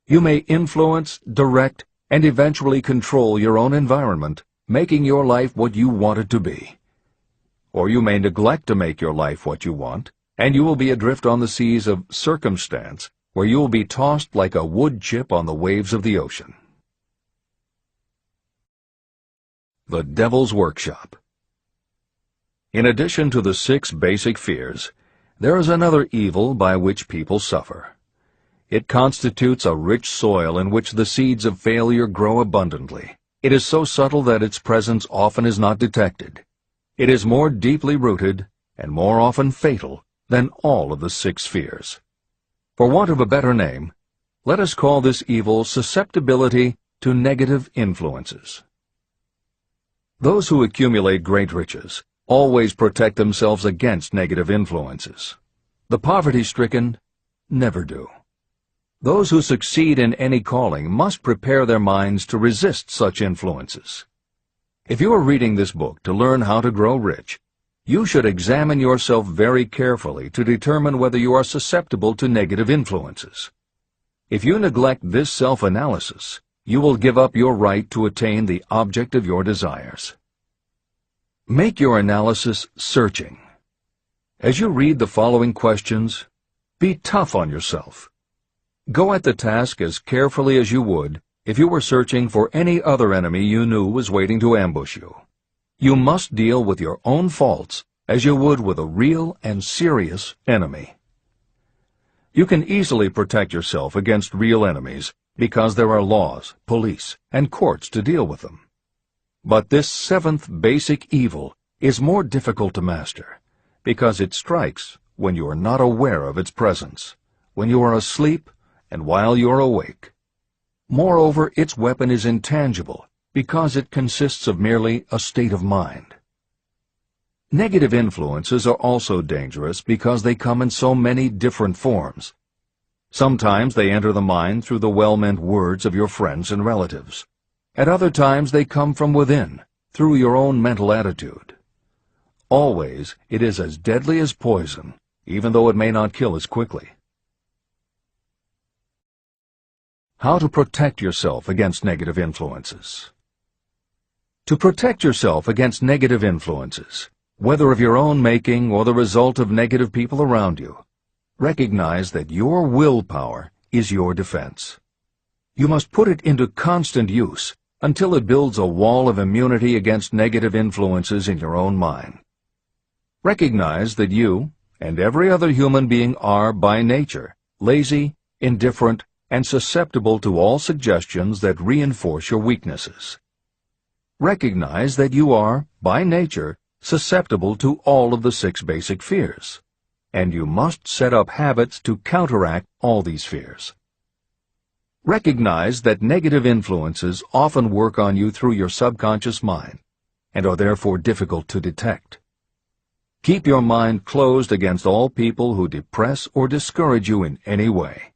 You may influence, direct, and eventually control your own environment, making your life what you want it to be. Or you may neglect to make your life what you want, and you will be adrift on the seas of circumstance, where you will be tossed like a wood chip on the waves of the ocean. The Devil's Workshop. In addition to the 6 basic fears, there is another evil by which people suffer. It constitutes a rich soil in which the seeds of failure grow abundantly. It is so subtle that its presence often is not detected. It is more deeply rooted and more often fatal than all of the 6 fears. For want of a better name, let us call this evil susceptibility to negative influences. Those who accumulate great riches always protect themselves against negative influences. The poverty-stricken never do. Those who succeed in any calling must prepare their minds to resist such influences. If you are reading this book to learn how to grow rich, you should examine yourself very carefully to determine whether you are susceptible to negative influences. If you neglect this self-analysis, you will give up your right to attain the object of your desires. Make your analysis searching. As you read the following questions, be tough on yourself. Go at the task as carefully as you would if you were searching for any other enemy you knew was waiting to ambush you. You must deal with your own faults as you would with a real and serious enemy. You can easily protect yourself against real enemies because there are laws, police, and courts to deal with them. But this 7th basic evil is more difficult to master because it strikes when you are not aware of its presence, when you are asleep and while you are awake. Moreover, its weapon is intangible because it consists of merely a state of mind. Negative influences are also dangerous because they come in so many different forms. Sometimes they enter the mind through the well-meant words of your friends and relatives. At other times they come from within, through your own mental attitude. Always, it is as deadly as poison, even though it may not kill as quickly. How to protect yourself against negative influences. To protect yourself against negative influences, whether of your own making or the result of negative people around you, recognize that your willpower is your defense. You must put it into constant use until it builds a wall of immunity against negative influences in your own mind. Recognize that you and every other human being are, by nature, lazy, indifferent, and susceptible to all suggestions that reinforce your weaknesses. Recognize that you are, by nature, susceptible to all of the 6 basic fears, and you must set up habits to counteract all these fears. Recognize that negative influences often work on you through your subconscious mind, and are therefore difficult to detect. Keep your mind closed against all people who depress or discourage you in any way.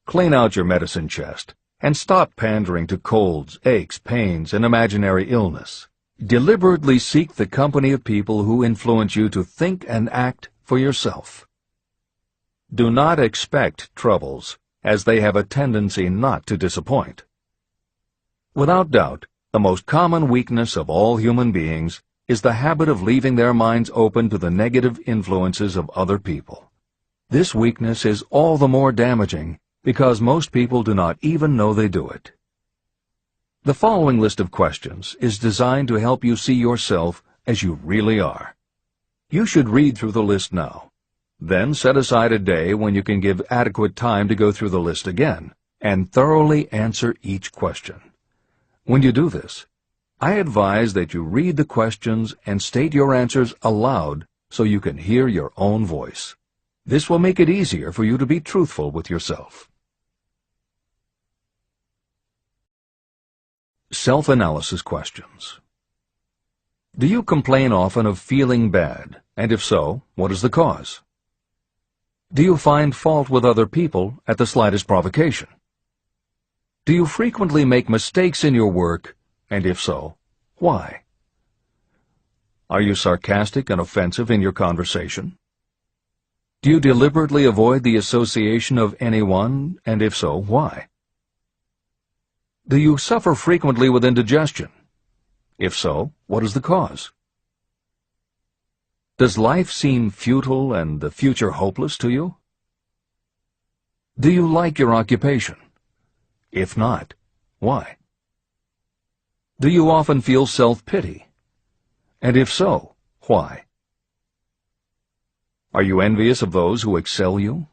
Clean out your medicine chest, and stop pandering to colds, aches, pains, and imaginary illness. Deliberately seek the company of people who influence you to think and act for yourself. Do not expect troubles, as they have a tendency not to disappoint. Without doubt, the most common weakness of all human beings is the habit of leaving their minds open to the negative influences of other people. This weakness is all the more damaging because most people do not even know they do it. The following list of questions is designed to help you see yourself as you really are. You should read through the list now. Then set aside a day when you can give adequate time to go through the list again and thoroughly answer each question. When you do this, I advise that you read the questions and state your answers aloud so you can hear your own voice. This will make it easier for you to be truthful with yourself. Self-analysis questions. Do you complain often of feeling bad, and if so, what is the cause? Do you find fault with other people at the slightest provocation? Do you frequently make mistakes in your work, and if so, why? Are you sarcastic and offensive in your conversation? Do you deliberately avoid the association of anyone, and if so, why? Do you suffer frequently with indigestion? If so, what is the cause? Does life seem futile and the future hopeless to you? Do you like your occupation? If not, why? Do you often feel self-pity? And if so, why? Are you envious of those who excel you?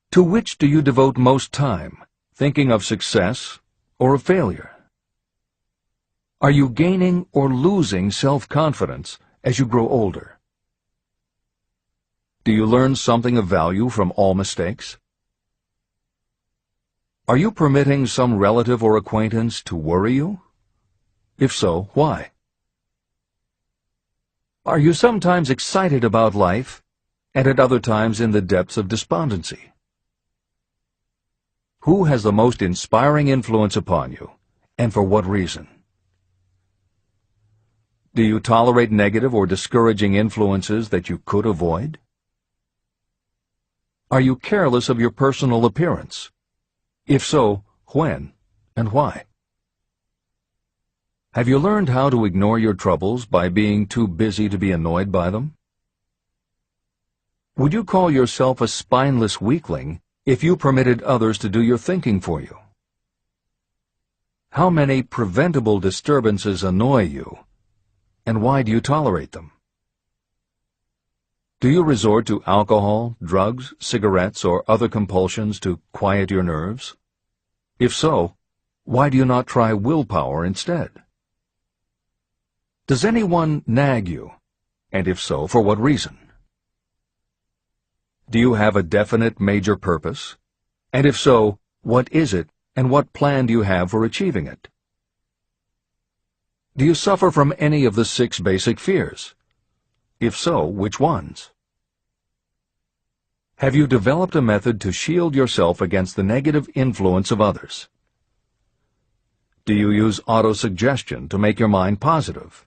To which do you devote most time, thinking of success or of failure? Are you gaining or losing self-confidence as you grow older? Do you learn something of value from all mistakes? Are you permitting some relative or acquaintance to worry you? If so, why? Are you sometimes excited about life, and at other times in the depths of despondency? Who has the most inspiring influence upon you, and for what reason? Do you tolerate negative or discouraging influences that you could avoid? Are you careless of your personal appearance? If so, when and why? Have you learned how to ignore your troubles by being too busy to be annoyed by them? Would you call yourself a spineless weakling if you permitted others to do your thinking for you? How many preventable disturbances annoy you, and why do you tolerate them? Do you resort to alcohol, drugs, cigarettes, or other compulsions to quiet your nerves? If so, why do you not try willpower instead? Does anyone nag you, and if so, for what reason? Do you have a definite major purpose? And if so, what is it, and what plan do you have for achieving it? Do you suffer from any of the 6 basic fears? If so, which ones? Have you developed a method to shield yourself against the negative influence of others? Do you use autosuggestion to make your mind positive?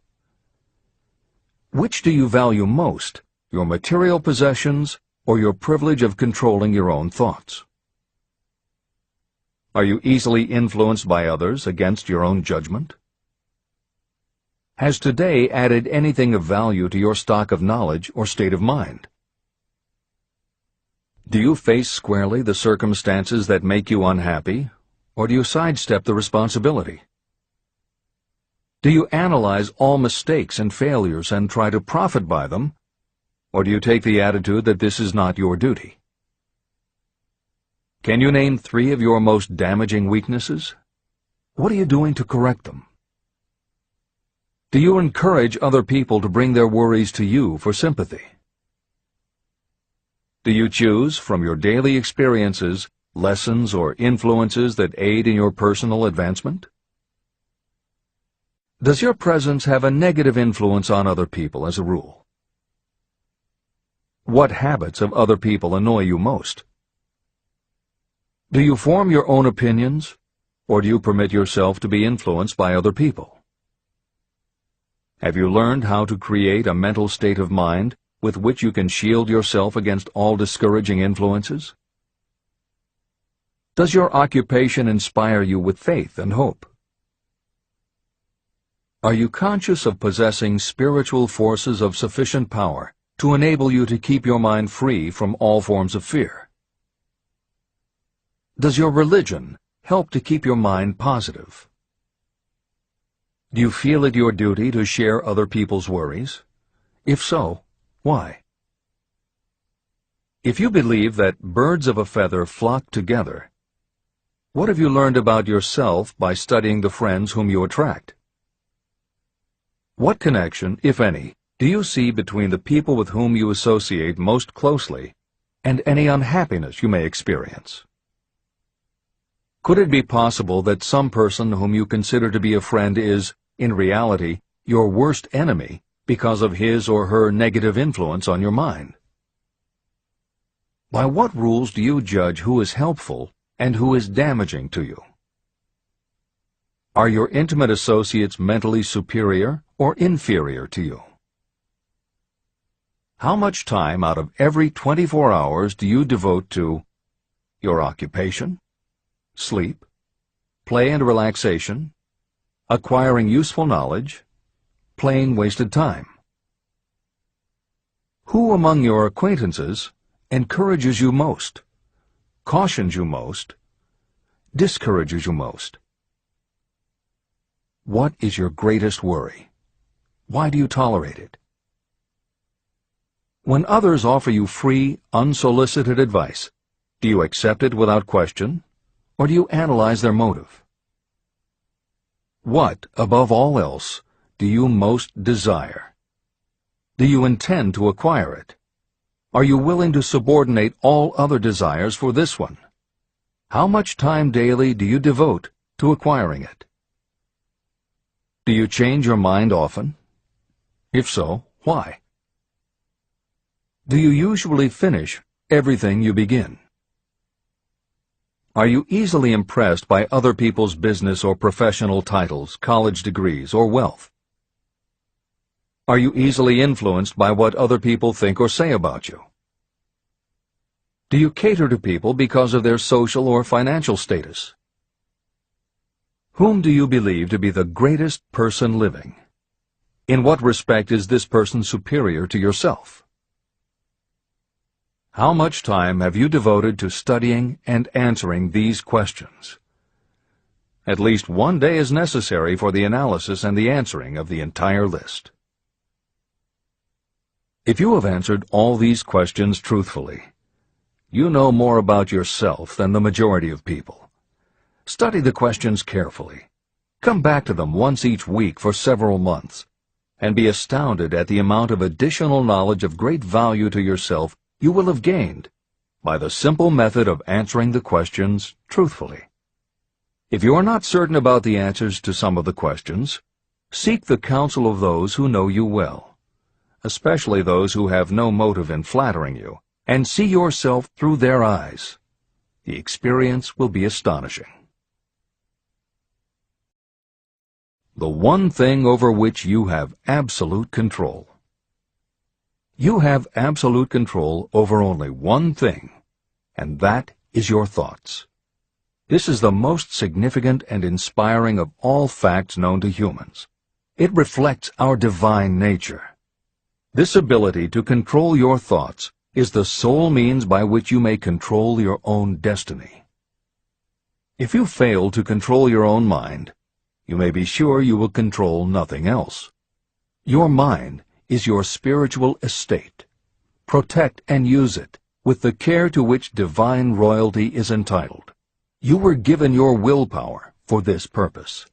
Which do you value most, your material possessions or your privilege of controlling your own thoughts? Are you easily influenced by others against your own judgment? Has today added anything of value to your stock of knowledge or state of mind? Do you face squarely the circumstances that make you unhappy, or do you sidestep the responsibility? Do you analyze all mistakes and failures and try to profit by them, or do you take the attitude that this is not your duty? Can you name 3 of your most damaging weaknesses? What are you doing to correct them? Do you encourage other people to bring their worries to you for sympathy? Do you choose from your daily experiences lessons or influences that aid in your personal advancement? Does your presence have a negative influence on other people as a rule? What habits of other people annoy you most? Do you form your own opinions, or do you permit yourself to be influenced by other people? Have you learned how to create a mental state of mind with which you can shield yourself against all discouraging influences? Does your occupation inspire you with faith and hope? Are you conscious of possessing spiritual forces of sufficient power to enable you to keep your mind free from all forms of fear? Does your religion help to keep your mind positive? Do you feel it your duty to share other people's worries? If so, why? If you believe that birds of a feather flock together, what have you learned about yourself by studying the friends whom you attract? What connection, if any, do you see between the people with whom you associate most closely and any unhappiness you may experience? Could it be possible that some person whom you consider to be a friend is, in reality, your worst enemy because of his or her negative influence on your mind? By what rules do you judge who is helpful and who is damaging to you? Are your intimate associates mentally superior or inferior to you? How much time out of every 24 hours do you devote to your occupation, sleep, play and relaxation, acquiring useful knowledge, playing wasted time? Who among your acquaintances encourages you most, cautions you most, discourages you most? What is your greatest worry? Why do you tolerate it? When others offer you free, unsolicited advice, do you accept it without question, or do you analyze their motive? What, above all else, do you most desire? Do you intend to acquire it? Are you willing to subordinate all other desires for this one? How much time daily do you devote to acquiring it? Do you change your mind often? If so, why? Do you usually finish everything you begin? Are you easily impressed by other people's business or professional titles, college degrees, or wealth? Are you easily influenced by what other people think or say about you? Do you cater to people because of their social or financial status? Whom do you believe to be the greatest person living? In what respect is this person superior to yourself? How much time have you devoted to studying and answering these questions? At least one day is necessary for the analysis and the answering of the entire list. If you have answered all these questions truthfully, you know more about yourself than the majority of people. Study the questions carefully. Come back to them once each week for several months, and be astounded at the amount of additional knowledge of great value to yourself you will have gained by the simple method of answering the questions truthfully. If you are not certain about the answers to some of the questions, Seek the counsel of those who know you well, especially those who have no motive in flattering you, and see yourself through their eyes. The experience will be astonishing. The one thing over which you have absolute control. You have absolute control over only one thing, and that is your thoughts. This is the most significant and inspiring of all facts known to humans. It reflects our divine nature. This ability to control your thoughts is the sole means by which you may control your own destiny. If you fail to control your own mind, you may be sure you will control nothing else. Your mind is your spiritual estate. Protect and use it with the care to which divine royalty is entitled. You were given your willpower for this purpose.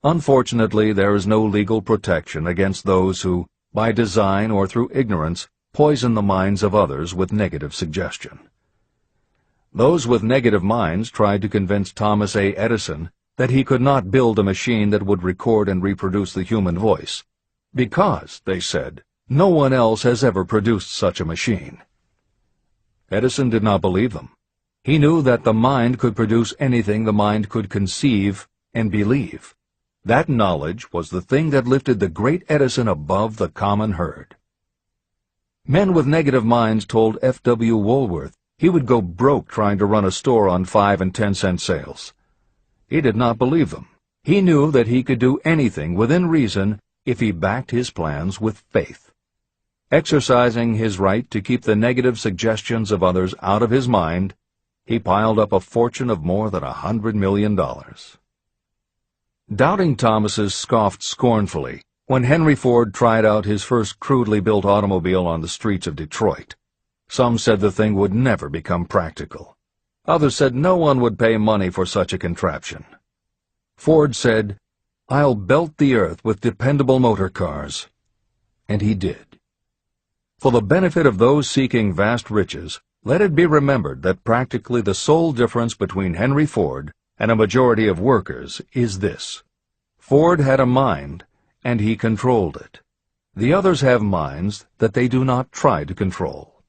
Unfortunately, there is no legal protection against those who, by design or through ignorance, poison the minds of others with negative suggestion. Those with negative minds tried to convince Thomas A. Edison that he could not build a machine that would record and reproduce the human voice, because, they said, no one else has ever produced such a machine. Edison did not believe them. He knew that the mind could produce anything the mind could conceive and believe. That knowledge was the thing that lifted the great Edison above the common herd. Men with negative minds told F.W. Woolworth he would go broke trying to run a store on 5 and 10-cent sales. He did not believe them. He knew that he could do anything within reason if he backed his plans with faith. Exercising his right to keep the negative suggestions of others out of his mind, he piled up a fortune of more than $100 million. Doubting Thomases scoffed scornfully when Henry Ford tried out his first crudely built automobile on the streets of Detroit. Some said the thing would never become practical. Others said no one would pay money for such a contraption. Ford said, "I'll belt the earth with dependable motor cars." And he did. For the benefit of those seeking vast riches, let it be remembered that practically the sole difference between Henry Ford and a majority of workers is this: Ford had a mind, and he controlled it. The others have minds that they do not try to control.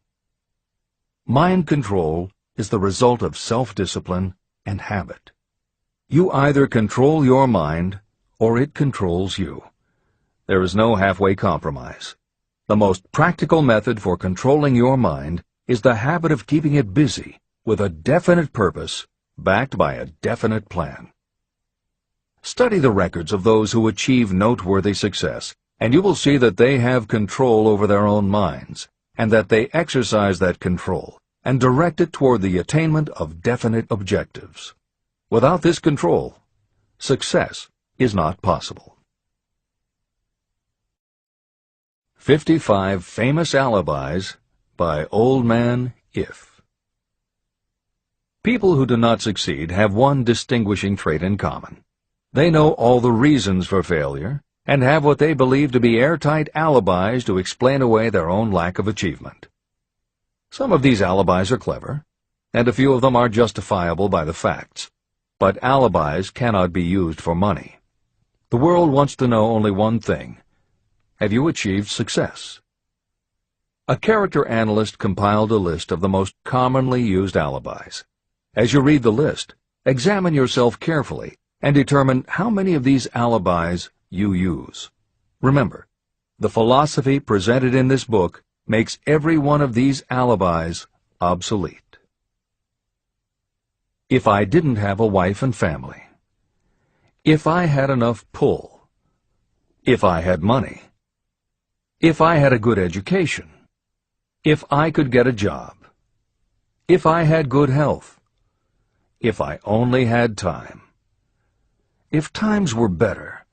Mind control is the result of self-discipline and habit. You either control your mind, or it controls you. There is no halfway compromise. The most practical method for controlling your mind is the habit of keeping it busy with a definite purpose, backed by a definite plan. Study the records of those who achieve noteworthy success, and you will see that they have control over their own minds, and that they exercise that control and direct it toward the attainment of definite objectives. Without this control, success is not possible. 55 Famous Alibis by Old Man If. People who do not succeed have one distinguishing trait in common. They know all the reasons for failure and have what they believe to be airtight alibis to explain away their own lack of achievement. Some of these alibis are clever, and a few of them are justifiable by the facts. But alibis cannot be used for money. The world wants to know only one thing: have you achieved success? A character analyst compiled a list of the most commonly used alibis. As you read the list, examine yourself carefully and determine how many of these alibis you use. Remember, the philosophy presented in this book makes every one of these alibis obsolete. If I didn't have a wife and family. If I had enough pull. If I had money. If I had a good education. If I could get a job. If I had good health. If I only had time. If times were better.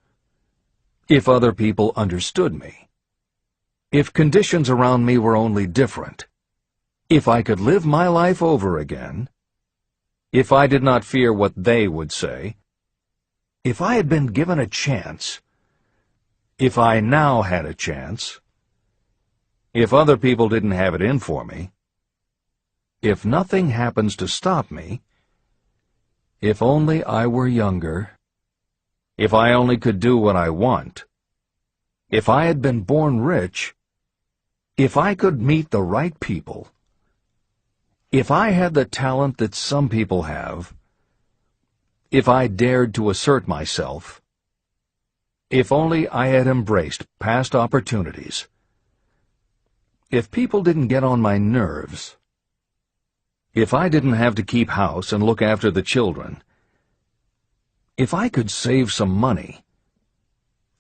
If other people understood me. If conditions around me were only different. If I could live my life over again. If I did not fear what they would say. If I had been given a chance. If I now had a chance. If other people didn't have it in for me. If nothing happens to stop me. If only I were younger. If I only could do what I want. If I had been born rich. If I could meet the right people. If I had the talent that some people have. If I dared to assert myself. If only I had embraced past opportunities. If people didn't get on my nerves. If I didn't have to keep house and look after the children. If I could save some money.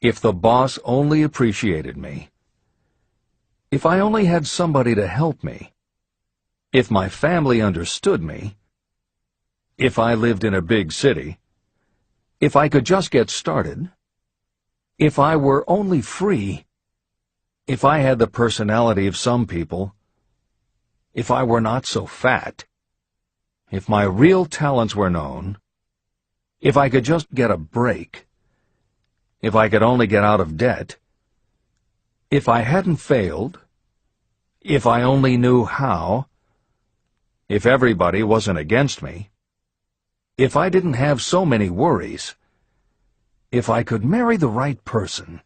If the boss only appreciated me. If I only had somebody to help me. If my family understood me. If I lived in a big city. If I could just get started. If I were only free. If I had the personality of some people. If I were not so fat. If my real talents were known. If I could just get a break. If I could only get out of debt. If I hadn't failed. If I only knew how. If everybody wasn't against me. If I didn't have so many worries. If I could marry the right person.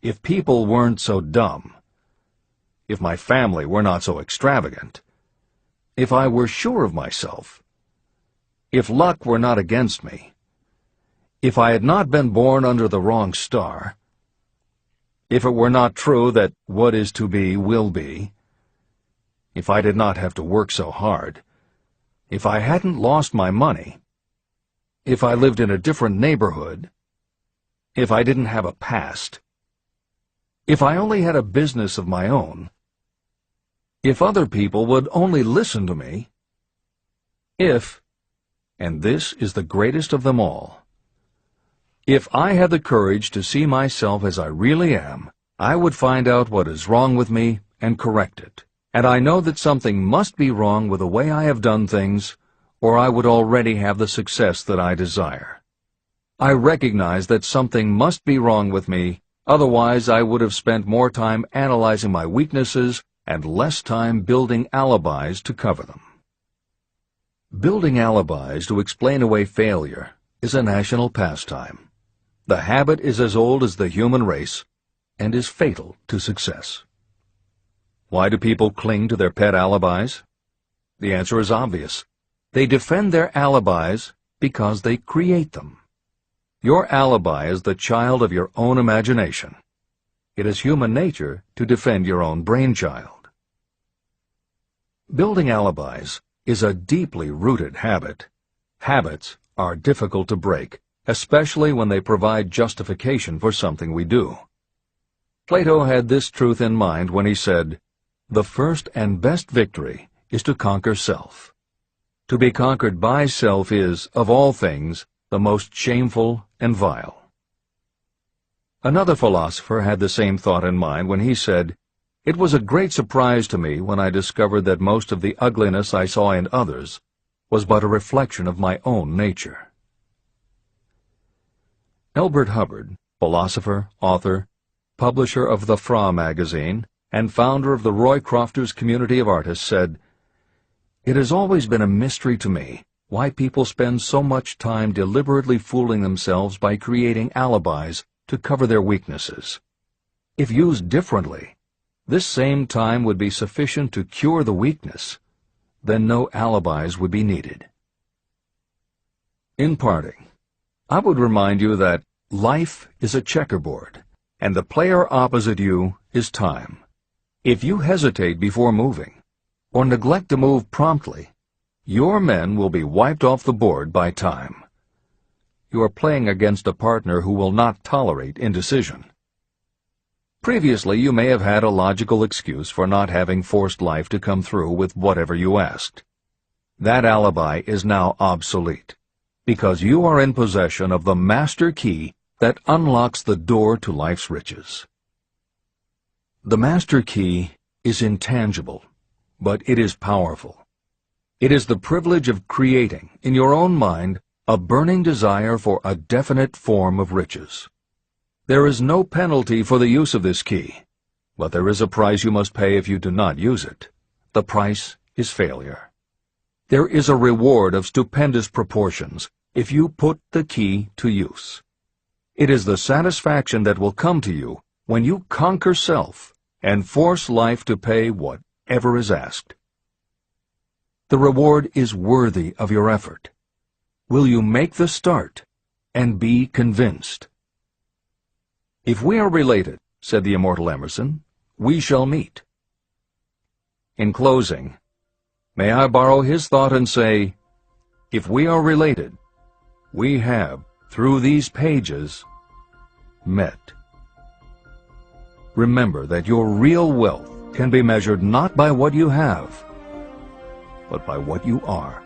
If people weren't so dumb. If my family were not so extravagant. If I were sure of myself. If luck were not against me. If I had not been born under the wrong star. If it were not true that what is to be will be. If I did not have to work so hard. If I hadn't lost my money. If I lived in a different neighborhood. If I didn't have a past. If I only had a business of my own. If other people would only listen to me. If, and this is the greatest of them all, if I had the courage to see myself as I really am, I would find out what is wrong with me and correct it. And I know that something must be wrong with the way I have done things, or I would already have the success that I desire. I recognize that something must be wrong with me, otherwise I would have spent more time analyzing my weaknesses and less time building alibis to cover them. Building alibis to explain away failure is a national pastime. The habit is as old as the human race and is fatal to success. Why do people cling to their pet alibis? The answer is obvious. They defend their alibis because they create them. Your alibi is the child of your own imagination. It is human nature to defend your own brainchild. Building alibis is a deeply rooted habit. Habits are difficult to break, especially when they provide justification for something we do. Plato had this truth in mind when he said, "The first and best victory is to conquer self. To be conquered by self is, of all things, the most shameful and vile." Another philosopher had the same thought in mind when he said, "It was a great surprise to me when I discovered that most of the ugliness I saw in others was but a reflection of my own nature." Elbert Hubbard, philosopher, author, publisher of the Fra magazine, and founder of the Roy Crofters Community of Artists, said, "It has always been a mystery to me why people spend so much time deliberately fooling themselves by creating alibis to cover their weaknesses. If used differently, this same time would be sufficient to cure the weakness. Then no alibis would be needed." In parting, I would remind you that life is a checkerboard, and the player opposite you is time. If you hesitate before moving, or neglect to move promptly, your men will be wiped off the board by time. You are playing against a partner who will not tolerate indecision. Previously, you may have had a logical excuse for not having forced life to come through with whatever you asked. That alibi is now obsolete, because you are in possession of the master key that unlocks the door to life's riches. The master key is intangible, but it is powerful. It is the privilege of creating, in your own mind, a burning desire for a definite form of riches. There is no penalty for the use of this key, but there is a price you must pay if you do not use it. The price is failure. There is a reward of stupendous proportions if you put the key to use. It is the satisfaction that will come to you when you conquer self and force life to pay whatever is asked. The reward is worthy of your effort. Will you make the start and be convinced? If we are related, said the immortal Emerson, we shall meet. In closing, may I borrow his thought and say, if we are related, we have, through these pages, met. Remember that your real wealth can be measured not by what you have, but by what you are.